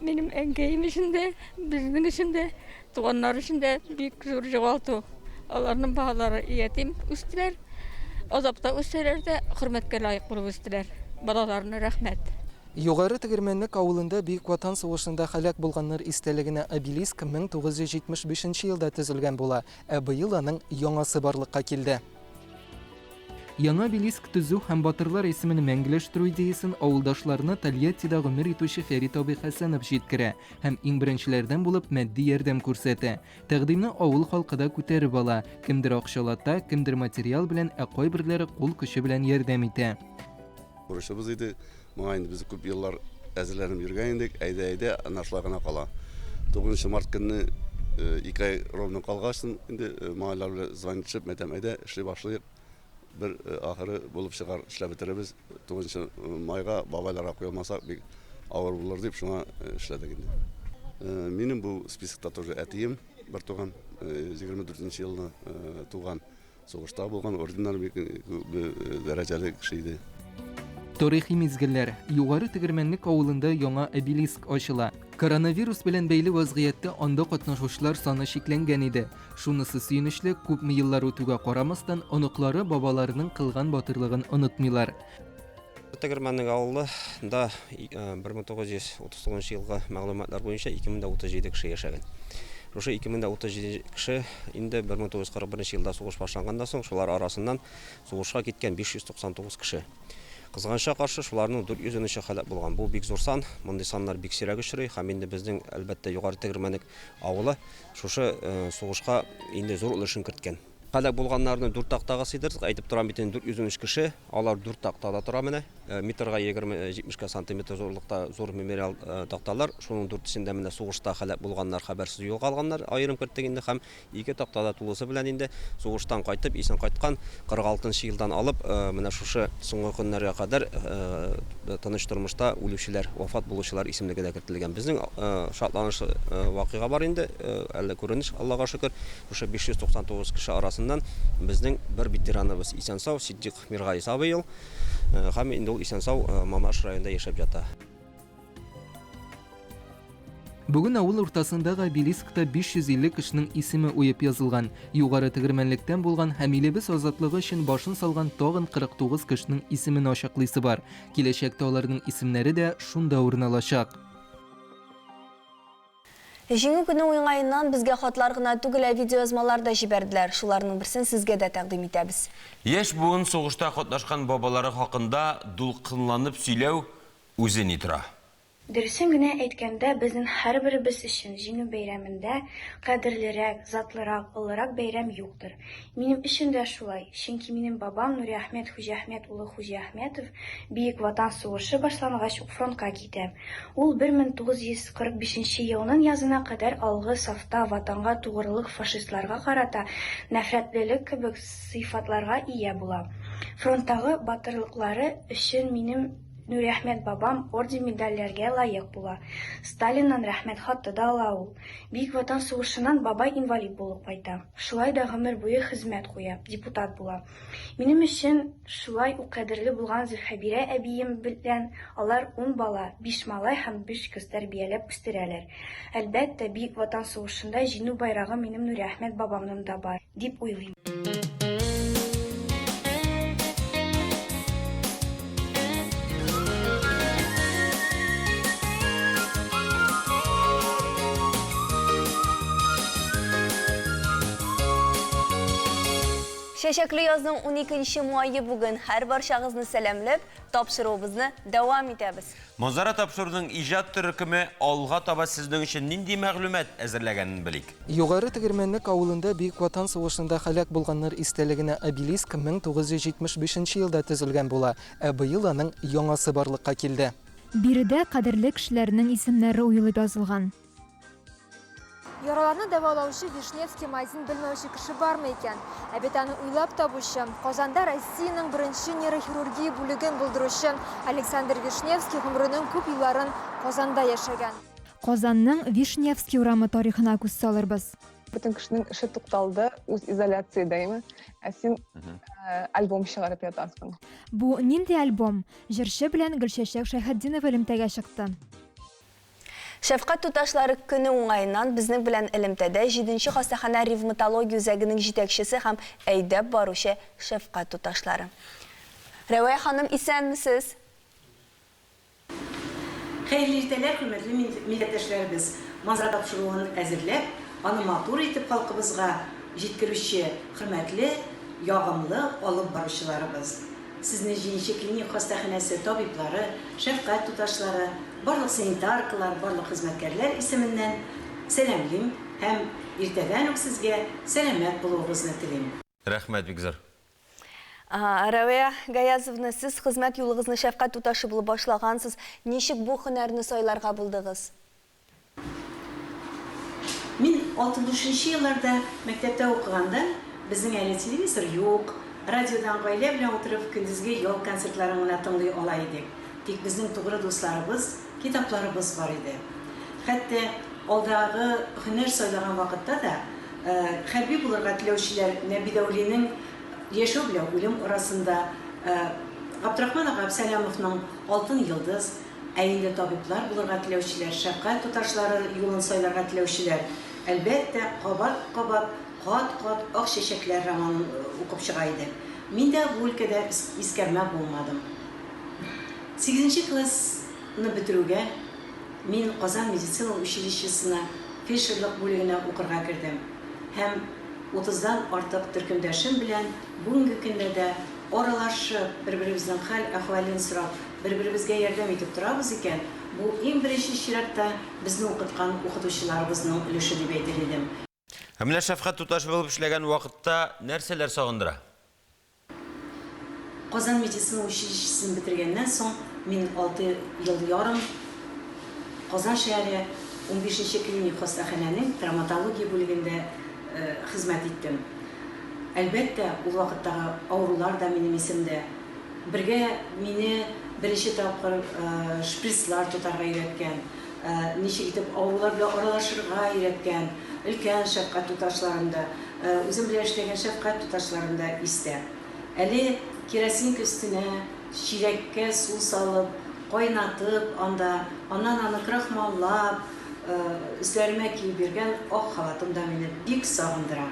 Минем әнкәем өчен дә, безнең өчен дә, туганнар өчен дә бик зур җавалту. Аларның балалары ятим үстеләр, азапта үсәләр дә хөрмәткә лаек булып үстеләр. Балаларына рәхмәт. Югары Тегермәнлек авылында Бөек Ватан сугышында һәлак булганнар истәлегенә обелиск 1975 елда төзелгән була, ә быел аның яңасы барлыкка килде. Яңа обелиск төзү һәм батырлар исемен мәңгеләштерү идеясын авылдашларына Тольяттида гомер итүче Фәрит абый Хәсәнов җиткерә һәм иң беренчеләрдән булып матди ярдәм күрсәтә. Тәкъдимне авыл халкы да күтәреп ала, кемдер акчалата, кемдер материал белән, ә кайберләре кул көче белән ярдәм итә. Бурычыбыз иде, моңа инде без күп еллар әзерләнеп йөргән идек, әйдә нашлагына кала. 9 март көнне 2 ай ровно калгач, инде малайлар белән звонитып, мәдәмәдә эшли башлыйк. Bir ahırı bulup çıkar işle bitiririz. 9 mayga babaylara koyulmasak bir ağır bulur deyip şuna işledik. Benim bu spiskta тоже әтием bir tuğan 24 yılını tuğan soğuşta bulgan ordinar bir dereceli kişiydi. Тарихи мизгелләр. Югары Тегермәнлек авылында яңа обелиск ачыла. Коронавирус белән бәйле вазгыятьтә анда катнашучылар саны шикләнгән иде. Шунысы сөенечле, күпме еллар үтүгә карамастан, оныклары бабаларының кылган батырлыгын онытмыйлар. Тегермәннең авылы да 1939 елгы мәгълүматлар буенча 2037 кеше яшәгән. Ошо 2037 кеше инде 1941 елда сугыш башлангандан соң шулар арасыннан сугышка киткән 599 кеше. Кызганча каршы шуларның 400-нче халат булган. Бу бик зур сан, мондый саннар бик сирәк очрый һәм инде безнең әлбәттә Югары Тегермәнлек авылы шушы сугышка инде зур өлешен керткән. Халак булганнарны 4 тактага сыйдырдык. Әйтеп торам бит 413 кеше, алар 4 тактада тора менә. Метрга 20-70 сантиметр зурлыкта зур мемориал такталар. Шуның 4-сендә менә сугышта халак булганнар, хәбәрсез юл калганнар аерым керттек инде һәм 2 тактада тулысы белән инде сугыштан кайтып, исән кайткан 46 елдан алып менә шушы соңгы көннәргә кадәр тыныч тормышта үлүчеләр, вафат булучылар исемлеге дә кертелгән. Безнең шатланычлы вакыйга бар инде, әллә күренеш, Аллага шөкер, шушы 599 кеше арасында безнең бер ветераныбыз Исәнсау Сиддик Миргаис абый ел һәм инде ул Исәнсау Мамаш районында яшәп ята. Бүген авыл уртасындагы обелискта 550 кешенең исеме уеп язылган. Югары Тегермәнлектән булган һәм илебез азатлыгы өчен башын салган тагын 49 кешенең исемен ачыклыйсы бар. Киләчәктә аларның исемнәре дә шунда урналачак. Җиңү көне уңайыннан безгә хатлар гына түгел, видеоязмалар да җибәрделәр. Шуларның берсен сезгә дә тәкъдим итәбез. Яшь буын сугышта катнашкан бабалары хакында дулкынланып сөйләү үзен итра. Дөресен генә әйткәндә, безнең һәрберебез өчен җиңү бәйрәмендә кадерлерәк, затлырак, олырак бәйрәм юктыр. Минем өчен дә шулай, чөнки минем бабам Нури Әхмәт Хуҗахмәт улы Хуҗахмәтов Бөек Ватан сугышы башлангач ук фронтка китә. Ул 1945 елның язына кадәр алгы сафта ватанга тугрылык фашистларга карата нәфрәтлелек кебек сыйфатларга ия була. Фронттагы батырлыклары өчен минем Нури Әхмәт бабам орден медальләргә лайык була. Сталиннан рәхмәт хаты да ала ул. Бөек Ватан сугышыннан бабай инвалид булып кайта. Шулай да гомер буе хезмәт куя, депутат була. Минем өчен шулай ук кадерле булган Зөлхәбирә әбием белән алар 10 бала, 5 малай һәм 5 кыз тәрбияләп үстерәләр. Әлбәттә, Бөек Ватан сугышында җиңү байрагы минем Нури Әхмәт бабамның да бар, дип уйлыйм. Шәшәкле язның 12 майы бүген һәр баршагызны сәламләп, тапшыруыбызны дәвам итәбез. Манзара тапшыруның иҗат төркеме алга таба сезнең өчен нинди мәгълүмат әзерләгәнен белик. Югары Тегермәнлек авылында Бөек Ватан сугышында халак булганнар истәлегенә обелиск 1975 елда төзелгән була. Быел аның яңасы барлыкка килде. Биредә кадерле кешеләрнең исемнәре уелып язылган. Яраларны дәвалаучы Вишневский майзын белмәүче кеше бармы икән? Ә бит аны уйлап табучы, Казанда Россиянең беренче нейрохирургия бүлеген булдыручы Александр Вишневский гомеренең күп елларын Казанда яшәгән. Казанның Вишневский урамы тарихына күз салырбыз. Бөтен кешенең эше тукталды, үз изоляциядәме. Ә син альбом чыгарып ятасың. Бу нинди альбом? Җырчы белән Гөлчәчәк Шәйхетдинова элемтәгә чыкты. Шәфкать туташлары көне уңайыннан безнең белән элемтәдә 7нче хастахана ревматология үзәгенең җитәкчесе һәм әйдәп баручы шәфкать туташлары. Рәвая ханым, исәнмесез? Хәерле иртәләр, хөрмәтле милләттәшләребез. Манзара тапшыруын әзерләп, аны матур итеп халкыбызга җиткерүче хөрмәтле, ягымлы алып баручыларыбыз. Сезне җинче клиник хастаханәсе табиблары, шәфкать туташлары, барлык санитаркалар, барлык хезмәткәрләр исеменнән сәламлыйм һәм иртәдән үк сезгә сәламәт булуыгызны телим. Рәхмәт, бик зур. Рәвия Гаязовна, сез хезмәт юлыгызны шәфкать туташы булып башлагансыз. Ничек бу һөнәрне сайларга булдыгыз? Мин 60-нчы елларда мәктәптә укыганда безнең әле телевизор юк, радиодан гаилә белән утырып көндезге ял концертларын гына тыңлый ала идек. Тик безнең тугры дусларыбыз, китапларыбыз бар иде. Хәтта алдагы һөнәр сайлаган вакытта да хәрби булырга теләүчеләр Нәбидәүлинең яшәү белән үлем арасында Габдрахман ага Сәләмовның алтын йолдыз, ә инде табиблар булырга теләүчеләр, шәфкать туташлары юлын сайларга теләүчеләр, әлбәттә, кат-кат ак чәчәкләр романын укып чыга иде. Мин дә бу өлкәдә искәрмә булмадым. 8 классны бетерүгә мин Казан медицина училищесына фельдшерлык бүлегенә укырга кердем. Һәм 30-дан артык төркемдәшем белән бүгенге көндә дә аралашып, бер-беребезнең хәл-әхвалын сорап, бер-беребезгә ярдәм итеп торабыз икән. Бу иң беренче чиратта безне укыткан укытучыларыбызның өлеше дип әйтер идем. Менә Шәфкать туташ булып эшләгән вакытта нәрсәләр сагындыра? Казан медицина училищесын бетергәннән соң мин 6 ел ярым Казан шәһәре 15-нче клиник хастаханәнең травматология бүлегендә хезмәт иттем. Әлбәттә, ул вакыттагы авырулар да минем исемдә. Бергә мине беренче тапкыр шприцлар тотарга өйрәткән, ничек итеп авырулар белән аралашырга өйрәткән, өлкән Шәфкать туташларында, үзем белән эшләгән Шәфкать туташларында истә. Әле керосин өстенә чиләккә су салып, кайнатып, аннан аны крахмаллап, өсләремә киеп биргән ак халатым да мине бик сагындыра.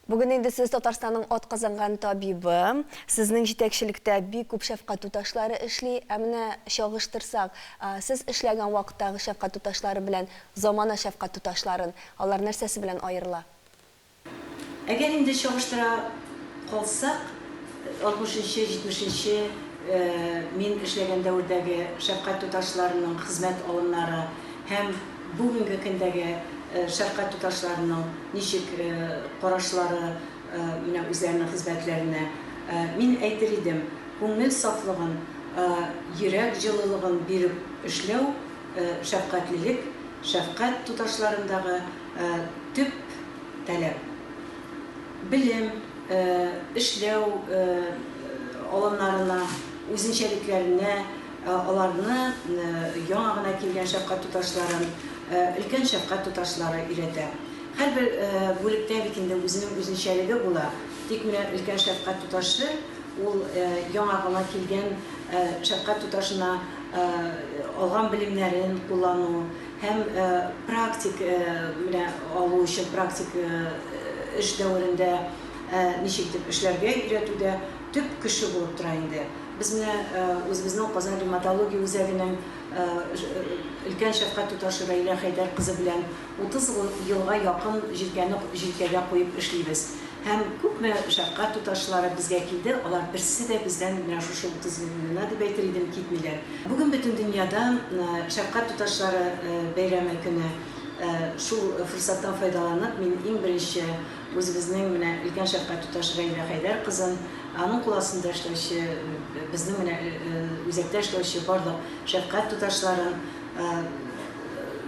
Бүген инде сез Татарстанның атказанган табибы, сезнең җитәкчелектә бик күп Шәфкать туташлары эшли. Менә чагыштырсак, сез эшләгән вакыттагы Шәфкать туташлары белән замана Шәфкать туташларын, алар нәрсәсе белән аерыла? Әгәр инде чагыштыра калсак, 60-нчы, 70-нче мин эшләгән дәвердәге Шәфкать туташларының хезмәт алымнары һәм бүгенге көндәге Шәфкать туташларының ничек карашлары менә үзләренең хезмәтләренә мин әйтер идем, күңел сафлыгын, йөрәк җылылыгын биреп эшләү, шәфкатьлелек Шәфкать туташларындагы төп таләп. Белем, эшләү алымнарына, үзенчәлекләренә, аларны яңа гына килгән Шәфкать туташларын, өлкән Шәфкать туташлары өйрәтә. Һәрбер бүлектә бит инде үзенең үзенчәлеге була. Тик менә өлкән Шәфкать туташы, ул яңа гына килгән Шәфкать туташына алган белемнәрен куллану һәм практик менә алу өчен практик эш дәверендә ничек дип эшләргә өйрәтүдә төп кеше булып тора инде. Biz özümüzün Казан ревматология үзәгенең өлкән Шәфкать туташы Раилә Хәйдәр кызы белән 30 елга якын җилкәгә куеп эшлибез. Һәм күпме Шәфкать туташлары безгә килде, алар берсе дә бездән менә шушы 30 елны дип әйтер идем китмиләр. Бүген бөтен дөньяда Шәфкать туташлары бәйрәме көне шул форсаттан файдаланып, мин иң беренче үзебезнең менә өлкән Шәфкать туташы Раилә Хәйдәр кызын аның куласында эшләүче, безнең менә үзәктә эшләүче барлык Шәфкать туташларын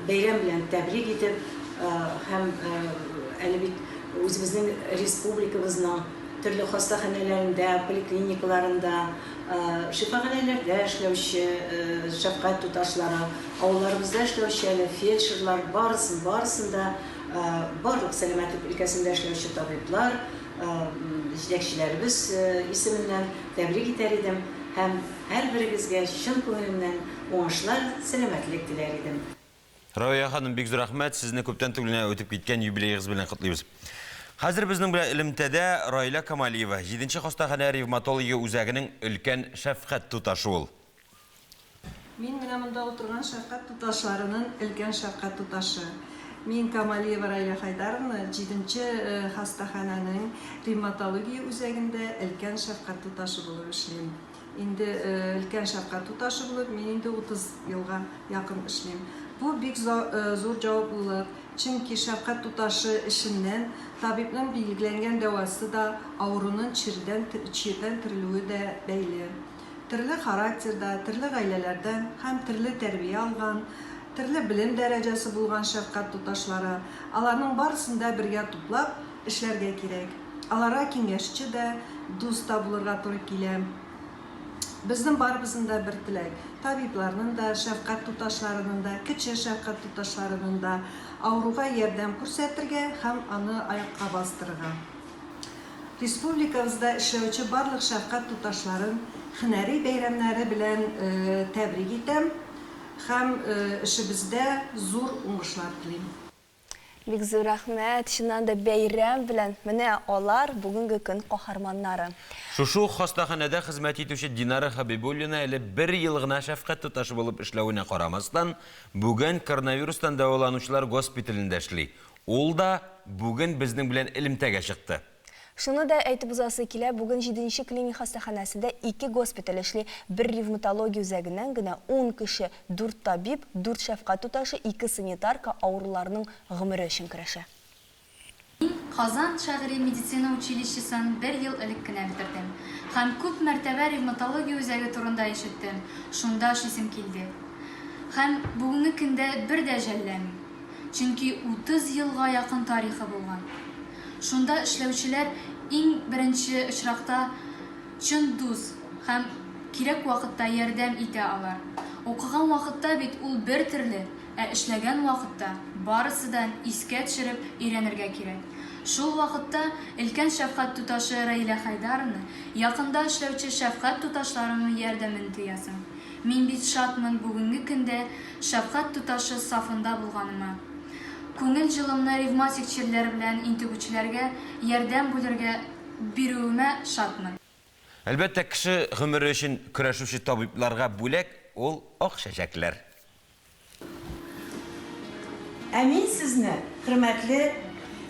бәйрәм белән тәбрик итеп, һәм әле бит үзебезнең республикабызның төрле хастаханәләрендә, поликлиникаларында, шифаханәләрдә эшләүче Шәфкать туташлары, авылларыбызда эшләүче фельдшерлар, барысында барлык сәламәтлек өлкәсендә эшләүче табиблар, җитәкчеләребез исеменнән тәбрик итәр идем һәм һәрберегезгә чын күңелемнән уңышлар, сәламәтлек теләр идем. Рауя ханым, бик зур рәхмәт, сезне күптән түгел үтеп киткән юбилейгыз белән котлыйбыз. Хәзер безнең белән элемтәдә Раилә Камалиева, 7-нче хастаханә ревматология үзәгенең өлкән Шәфкать туташы ул. Мин менә монда утырган Шәфкать туташларының өлкән Шәфкать туташы. Мин Камалиева Раилә Хәйдәровна 7-нче хастаханәнең ревматология үзәгендә өлкән Шәфкать туташы булып эшлим. Инде өлкән Шәфкать туташы булып мин инде 30 елга якын эшлим. Бу бик зур җаваплылык, чөнки Шәфкать туташы эшеннән табибның билгеләнгән дәвасы да авыруның чирдән терелүе дә бәйле. Төрле характерда, төрле гаиләләрдән һәм төрле тәрбия алган, төрле белем дәрәҗәсе булган Шәфкать туташлары, аларның барысында бергә туплап эшләргә кирәк. Аларга киңәшче дә, дус та булырга туры килә. Безнең барыбызның да бер теләк, табибларның да, Шәфкать туташларының да, кече Шәфкать туташларының да авыруга ярдәм күрсәтергә һәм аны аякка бастырырга. Республикабызда эшләүче барлык Шәфкать туташларын һөнәри бәйрәмнәре белән тәбрик итәм һәм эшебездә зур уңышлар телим. Бик зур рәхмәт, шуннан да бәйрәм белән менә алар бүгенге көн каһарманнары. Шушу хастаханәдә хезмәт итүче Динара Хабибуллина әле 1 ел гына шәфкать туташы булып эшләвенә карамастан, бүген коронавирустан дәваланучылар госпиталендә эшли. Ул да бүген безнең белән элемтәгә чыкты. Шуны да әйтеп узасы килә, бүген 7-нче клиник хастаханәсендә 2 госпиталь эшли, 1 ревматология үзәгеннән генә 10 кеше, 4 табиб, 4 шәфкать туташы, 2 санитарка авыруларның гомере өчен көрәшә. Казан шәһри медицина училищесын 1 ел элек кенә бетердем. Һәм күп мәртәбә ревматология үзәге турында ишеттем. Шунда шисем килде. Һәм бүгенге көндә бер дә жәлләмим. Чөнки 30 елга якын тарихы булган. Шунда эшләүчеләр иң беренче очракта чын дус һәм кирәк вакытта ярдәм итә алар. Укыган вакытта бит ул бер төрле, ә эшләгән вакытта барысыдан искә төшереп өйрәнергә кирәк. Шул вакытта өлкән шәфкать туташы Раилә Хайдаровна якында эшләүче шәфкать туташларының ярдәмен тоясың. Мин бит шатмын бүгенге көндә шәфкать туташы сафында булганыма. Күңел җылымны ревматик чирләр белән интегүчеләргә ярдәм бүләргә бирүемә шатмын. Әлбәттә, кеше гомере өчен көрәшүче табибларга бүләк ул ак чәчәкләр. Ә мин сезне, хөрмәтле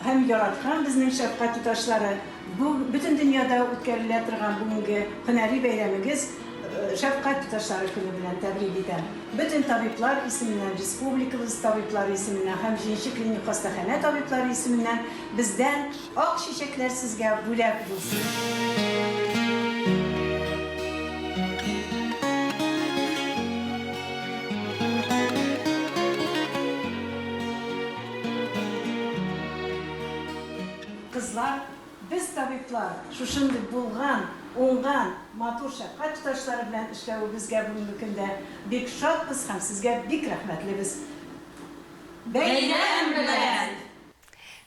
һәм яраткан безнең шәфкать туташлары, бу бөтен дөньяда үткәрелә торган бүгенге һөнәри бәйрәмегез шәфкать туташлары көне белән тәбрик итәм. Бөтен табиблар исеменнән, республикабыз табиблары исеменнән һәм 7-нче клиник хастаханә табиблары исеменнән бездән ак чәчәкләр сезгә бүләк булсын. Кызлар, без табиблар шушындый булган, уңган, матур шәфкать туташлары белән эшләвебезгә бүгенге көндә бик шатбыз һәм сезгә бик рәхмәтлебез. Бәйрәм белән!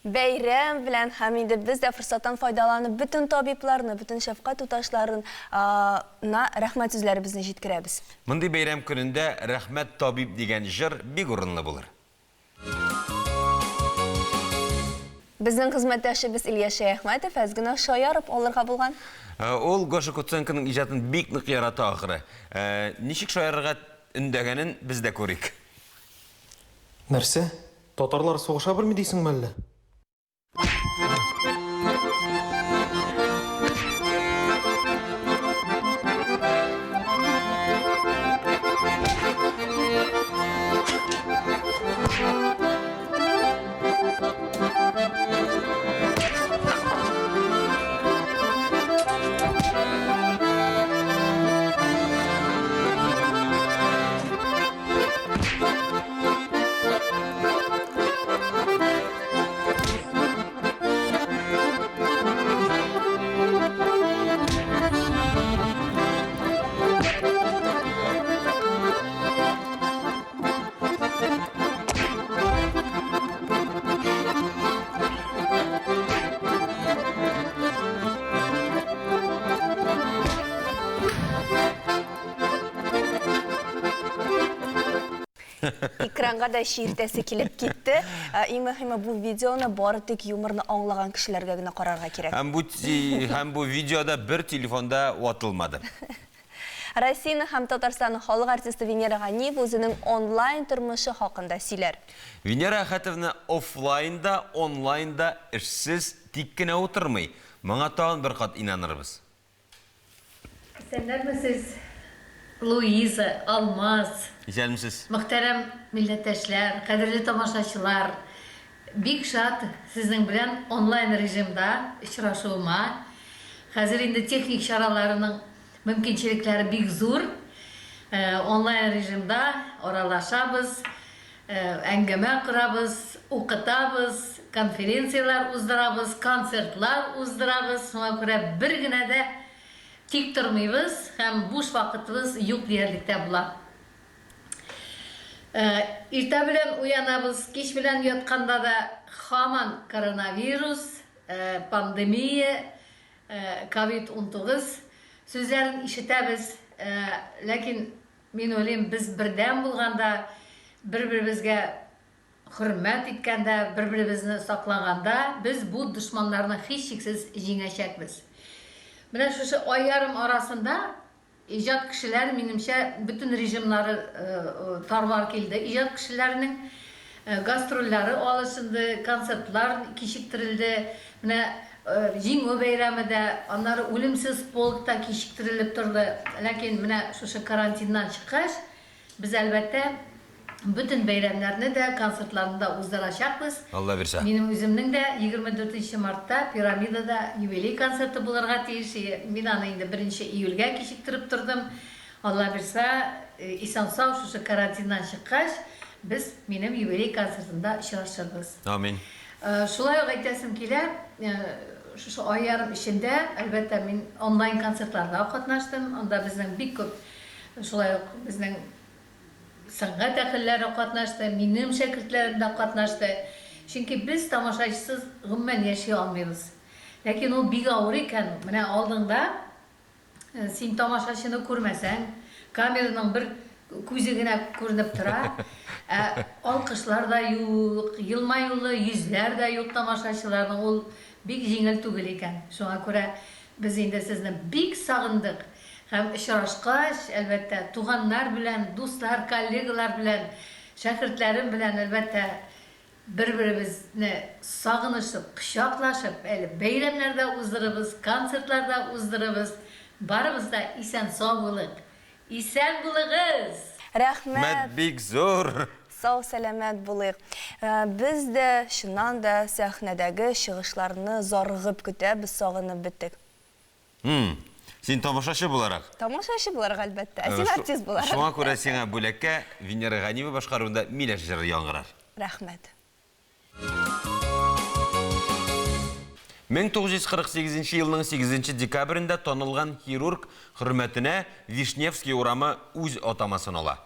Бәйрәм белән һәм инде без дә форсаттан файдаланып, бөтен табибларны, бөтен шәфкать туташларын рәхмәт сүзләребезне җиткерәбез. Мондый бәйрәм көнендә рәхмәт табиб дигән җыр бик урынлы булыр. Безнең хезмәттәшебез Илья Шәяхмәтов әзгенә шаярып алырга булган. Ул Гоша Куценконың иҗатын бик нык ярата ахыры. Ничек шаярырга өндәгәнен без дә күрик. Нәрсә? Татарлар сугыша берме дисеңме әллә? Экранга да шииртәсе килеп китте. Иң мөһиме бу видеоны бары тик юморны аңлаган кешеләргә генә карарга кирәк. Һәм бу видеода бер телефонда ватылмады. Россияның һәм Татарстанның халык артисты Венера Ганиева үзенең онлайн тормышы хакында сөйләр. Венера Хәтевна офлайнда, онлайнда эшсез тик кенә утырмый. Моңа тагын бер кат инанырбыз. Сәләмәсез, Луиза, Алмаз. Исәнмесез. Мөхтәрәм милләттәшләр, кадерле тамашачылар. Бик шат сезнең белән онлайн режимда очрашуыма. Хәзер инде техник чараларының мөмкинчелекләре бик зур. Онлайн режимда аралашабыз, әңгәмә корабыз, укытабыз, конференциялар уздырабыз, концертлар уздырабыз. Шуңа күрә бер генә дә тик тормыйбыз һәм буш вакытыбыз юк диярлектә була. Иртә белән уянабыз, кич белән ятканда да һаман коронавирус, пандемия, COVID-19 сүзләрен ишетәбез. Ләкин мин уйлыйм, без бердәм булганда бер-беребезгә hürmet etkende, birbirimizni saqlaganda biz bu düşmanlarını hiç şeksiz jеңәчәкбез. Менә шушы ай ярым арасында иҗат кешеләр минемчә bütün режимнары тарвар килде. İjat кешеләренең гастрольләре алышынды, концертлар кичиктерилде. Менә җиңү бәйрәмендә, аннары үлемсез полкта кичиктерилеп торды. Ләкин менә шушы карантиннан чыккач, без әлбәттә bütün бәйрәмнәрне дә, концертларны да уздырачакбыз. Алла бирсә. Минем үземнең дә 24 мартта пирамидада юбилей концерты булырга тиеш. Мин аны инде 1 июльгә кичиктереп тордым. Алла бирсә, исән-сау шушы карантиннан чыккач, без минем юбилей концертында очрашырбыз. Амин. Шулай ук әйтәсем килә, шушы ай ярым эчендә, әлбәттә, мин онлайн концертларда катнаштым. Анда безнең бик күп, шулай ук безнең сәнгать әһелләре катнашты, минем шәкертләрем дә катнашты. Чөнки без тамашачысыз гомумән яши алмыйбыз. Ләкин ул бик авыр икән. Менә алдыңда син тамашачыны күрмәсәң, камераның бер күзе генә күренеп тора. Алкышлар да юк, елмаюлы йөзләр дә юк тамашачыларның. Ул бик җиңел түгел икән. Шуңа күрә без инде сезне бик сагындык. Һәм очрашкач, әлбәттә, туганнар белән, дуслар, коллегалар белән, шәкертләрем белән әлбәттә бер-беребезне сагынышып, кочаклашып, әле бәйрәмнәрдә уздырыбыз, концертларда уздырыбыз. Барыбыз да исән-сау булыйк. Исән булыгыз. Рәхмәт. Бик зур. Сау сәламәт булыйк. Без дә шуннан да сәхнәдәге чыгышларны зарыгып көтәбез, сагынып беттек. Син тамашачы буларак. Тамашачы буларак әлбәттә. Син артист буларак. Шуңа күрә сиңа бүләккә Венера Ганиева башкаруында Миләш җыры яңгырар. Рәхмәт. 1948 елның 8 декабрендә танылган хирург хөрмәтенә Вишневский урамы үз атамасын ала.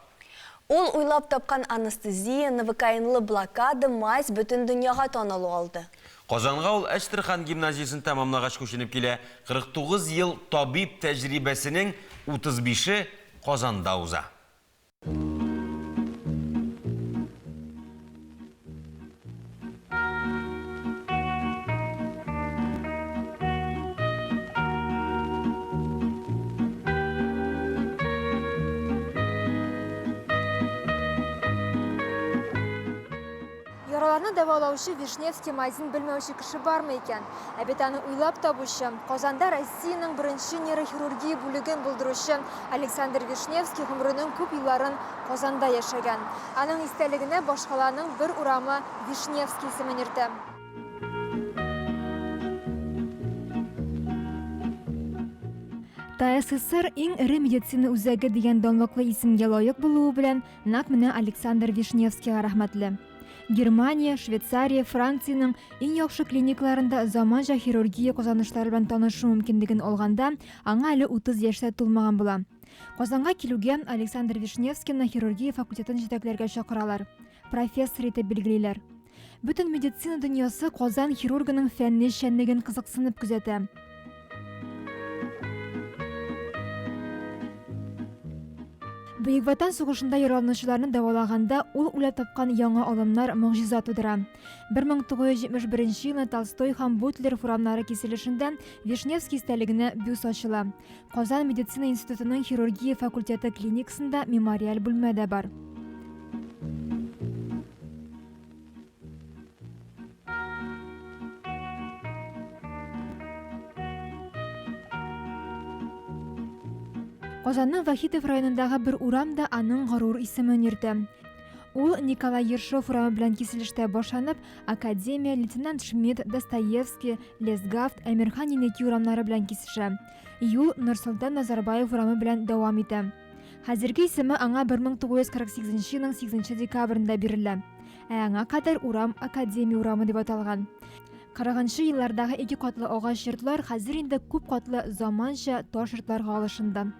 Ул уйлап тапкан анестезия, новокаинлы блокада, мазь бөтен дөньяга танылу алды. Казанга ул Әчтерхан гимназиясын тәмамлагач күченеп килә. 49 ел табиб тәҗрибәсенең 35-е Казанда уза. Яраларны дәвалаучы Вишневский мазин белмәүче кеше бармы икән? Ә бит аны уйлап табучы, Казанда Россиянең беренче нейрохирургия бүлеген булдыручы Александр Вишневский гомеренең күп елларын Казанда яшәгән. Аның истәлегенә башкаланың бер урамы Вишневский исемен йөртә. ТССР иң ире медицина үзәге дигән данлыклы исемгә лаек булуы белән нәкъ менә Александр Вишневскийга рәхмәтле. Германия, Швейцария, Франциянең иң яхшы клиникаларында заманча хирургия казанышлары белән танышу мөмкинлеген алганда, аңа әле 30 яшькә тулмаган була. Казанга килүгә Александр Вишневскийны хирургия факультетын җитәкләргә чакыралар. Профессор итеп билгелиләр. Бүтән медицина дөньясы Казан хирургының фәнни эшчәнлеген кызыксынып күзәтә. Бөек Ватан сугышында яраланучыларны дәвалаганда ул уйлап тапкан яңа алымнар могҗиза тудыра. 1971 елда Толстой һәм Бутлер урамнары киселешендә Вишневский истәлегенә бюст ачыла. Казан медицина институтының хирургия факультеты клиникасында мемориаль бүлмә дә бар. Казанның Вахитов районындагы бер урам да аның горур исемен йөртә. Ул Николай Ершов урамы белән киселештә башланып, Академия, лейтенант Шмидт, Достоевский, Лесгафт, Әмирхан Енеки урамнары белән кисешә. Юл Нурсултан Назарбаев урамы белән дәвам итә. Хәзерге исеме аңа 1948 елның 8 декабрендә бирелә. Аңа кадәр урам Академия урамы дип аталган. 40-нчы еллардагы 2 катлы агач йортлар хәзер инде күп катлы заманча таш йортларга алышынды.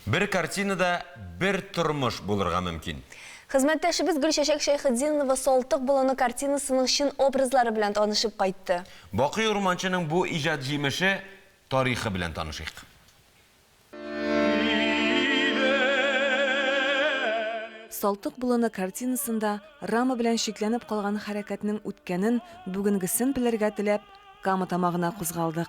Бер картинада бер тормыш булырга мөмкин. Хезмәттәшебез Гөлчәчәк Шәйхетдинова Салтык болоны картинасының чын образлары белән танышып кайтты. Бакый Урманчының бу иҗат җимеше тарихы белән танышыйк. Салтык болыны картинасында рама белән шикләнеп калган хәрәкәтнең үткәнен, бүгенгесен белергә теләп, Кама тамагына кузгалдык.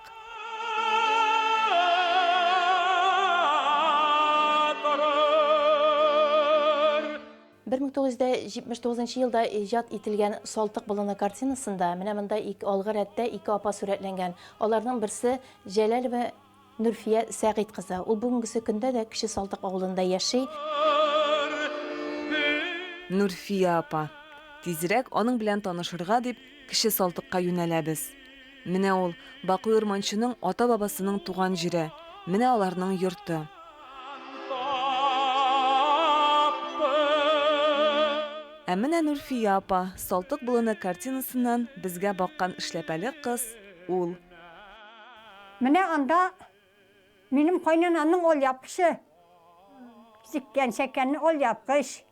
1979 елда иҗат ителгән Салтык болыны картинасында менә монда алгы рәттә ике апа сурәтләнгән. Аларның берсе Җәләлова Нурфия Сәгыйд кызы. Ул бүгенге көндә дә Кече Салтык авылында яши. Нурфия апа. Тизрәк аның белән танышырга дип Кече Салтыкка юнәләбез. Менә ул Бакый Урманчының ата-бабасының туган җире. Менә аларның йорты. Ә менә Нурфия апа Салтык болыны картинасыннан безгә баккан эшләпәле кыз ул. Менә анда минем кайнанамның ул япкышы. Сиккән шәкәнне ул япкыш.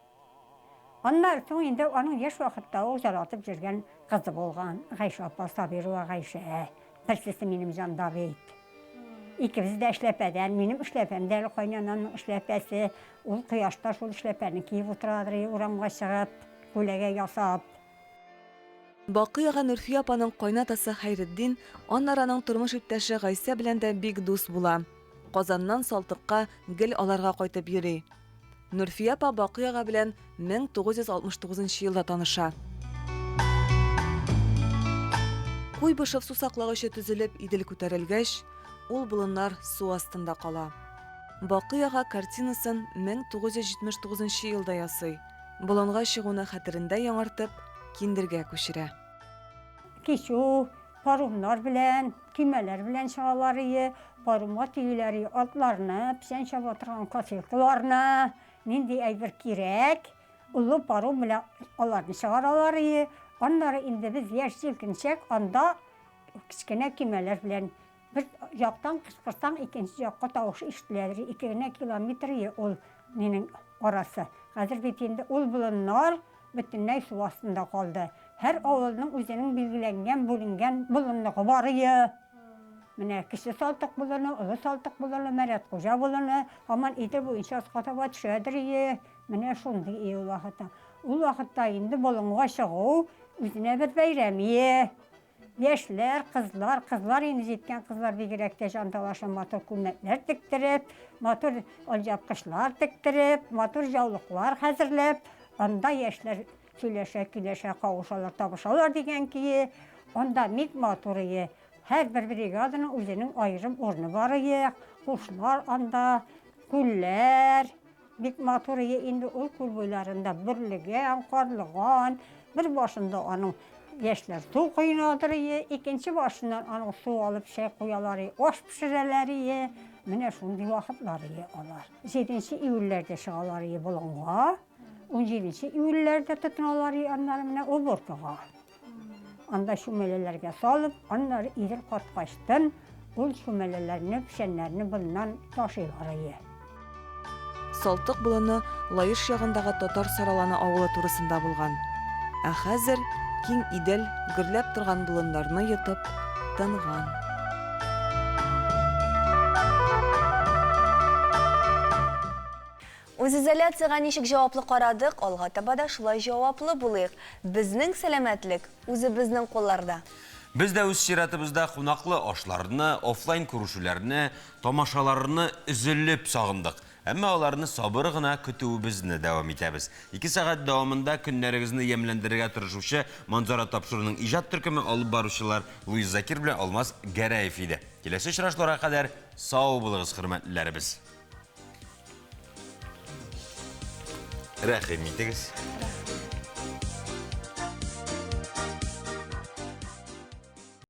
Аннан соң инде аның яшь вакытта ул заратып жүргән кызы булган. Гайша апа Сабирова Гайша. Берсесе минем җанда бит. Икебез дә эшләпәдән, минем эшләпәмдә кайнанамның эшләпәсе, ул кояшта шул эшләпәне киеп утырадыр, урамга чыгып, күләгә ясап. Бакый ага Нурфия апаның кайнатасы Хайретдин, аннараның тормыш иптәше Гайса белән дә бик дус була. Казаннан Салтыкка гел аларга кайтып йөри. Нурфия апа Бакый ага белән 1969 елда таныша. Куйбышев сусаклагычы төзелеп Идел күтәрелгәч, ул болыннар су астында кала. Бакый ага картинасын 1979 елда ясый. Болынга чыгуны хәтерендә яңартып, киндергә күчерә. Кичү, парумнар белән, көймәләр белән чыгалар иде, парумга тигеләр иде, атларны, печән чаба торган косилкаларны, нинди әйбер кирәк, улы парум белән аларны чыгаралар иде. Аннары инде без яшь җилкенчәк, анда кичкенә көймәләр белән bir яктан кычкырсаң, икенче якка тавыш ишетеләр. 2 километр ул минең арасы. Хәзер бит инде ул болыннар бөтенләй су астында калды. Һәр авылның үзенең билгеләнгән, бүленгән болынлыгы бар иде. Менә Кече Салтык болыны, Олы Салтык болыны, Мәрәт Хуҗа болыны, һаман Идел буенча аскатаба төшәдер иде. Менә шундый ул вакытта. Ул вакытта инде болынга чыгу үзенә бер бәйрәм иде. Яшьләр, кызлар инде җиткән кызлар бигрәк тә җанталаша матур күлмәкләр тектереп, матур алҗапкычлар тектереп, матур җаулыклар хәзерләп, анда яшьләр сөйләшә, кавышалар, табышалар дигән ки, анда бик матур иде. Һәр бер бригаданың үзенең аерым урыны бар иде. Кушлар анда, күлләр бик матур иде. Инде ул күл буйларында берлегән, карлыган, бер башында аның яшьләр су кыйнадыр иде, икенче башыннан аның су алып шәй куялар иде, аш пешерәләр иде. Менә шундый вакытлар иде алар. 7 июльләрдә чыгалар иде болынга, 17 июльләрдә тотыналар иде аннары менә уборкага. Анда шүмәләләргә салып, аннары Идел каткачтан ул шүмәләләрне, пешәннәрне bundan ташыйлар иде. Салтык болыны Лаеш ягындагы Татар Сараланы авылы турысында булган. Ә хәзер киң Идел гөрләп торган болыннарны йотып тынган. Үз изоляцияга ничек җаваплы карадык, алга таба да шулай җаваплы булыйк. Безнең сәламәтлек үзебезнең кулларда. Biz də öz şiratımızda qonaqlı aşlarını, offline көрüşүләрне, тамашаларны üzülüp sağındıq. Әмма аларны сабыр гына көтүебезне дәвам итәбез. 2 сәгать дәвамында көннәрегезне ямьләндерергә тырышучы Манзара тапшыруның иҗат төркеме алып баручылар Луиз Закир белән Алмаз Гәрәев иде. Киләсе очрашларга кадәр сау булыгыз, хөрмәтлеләребез. Рәхим итегез.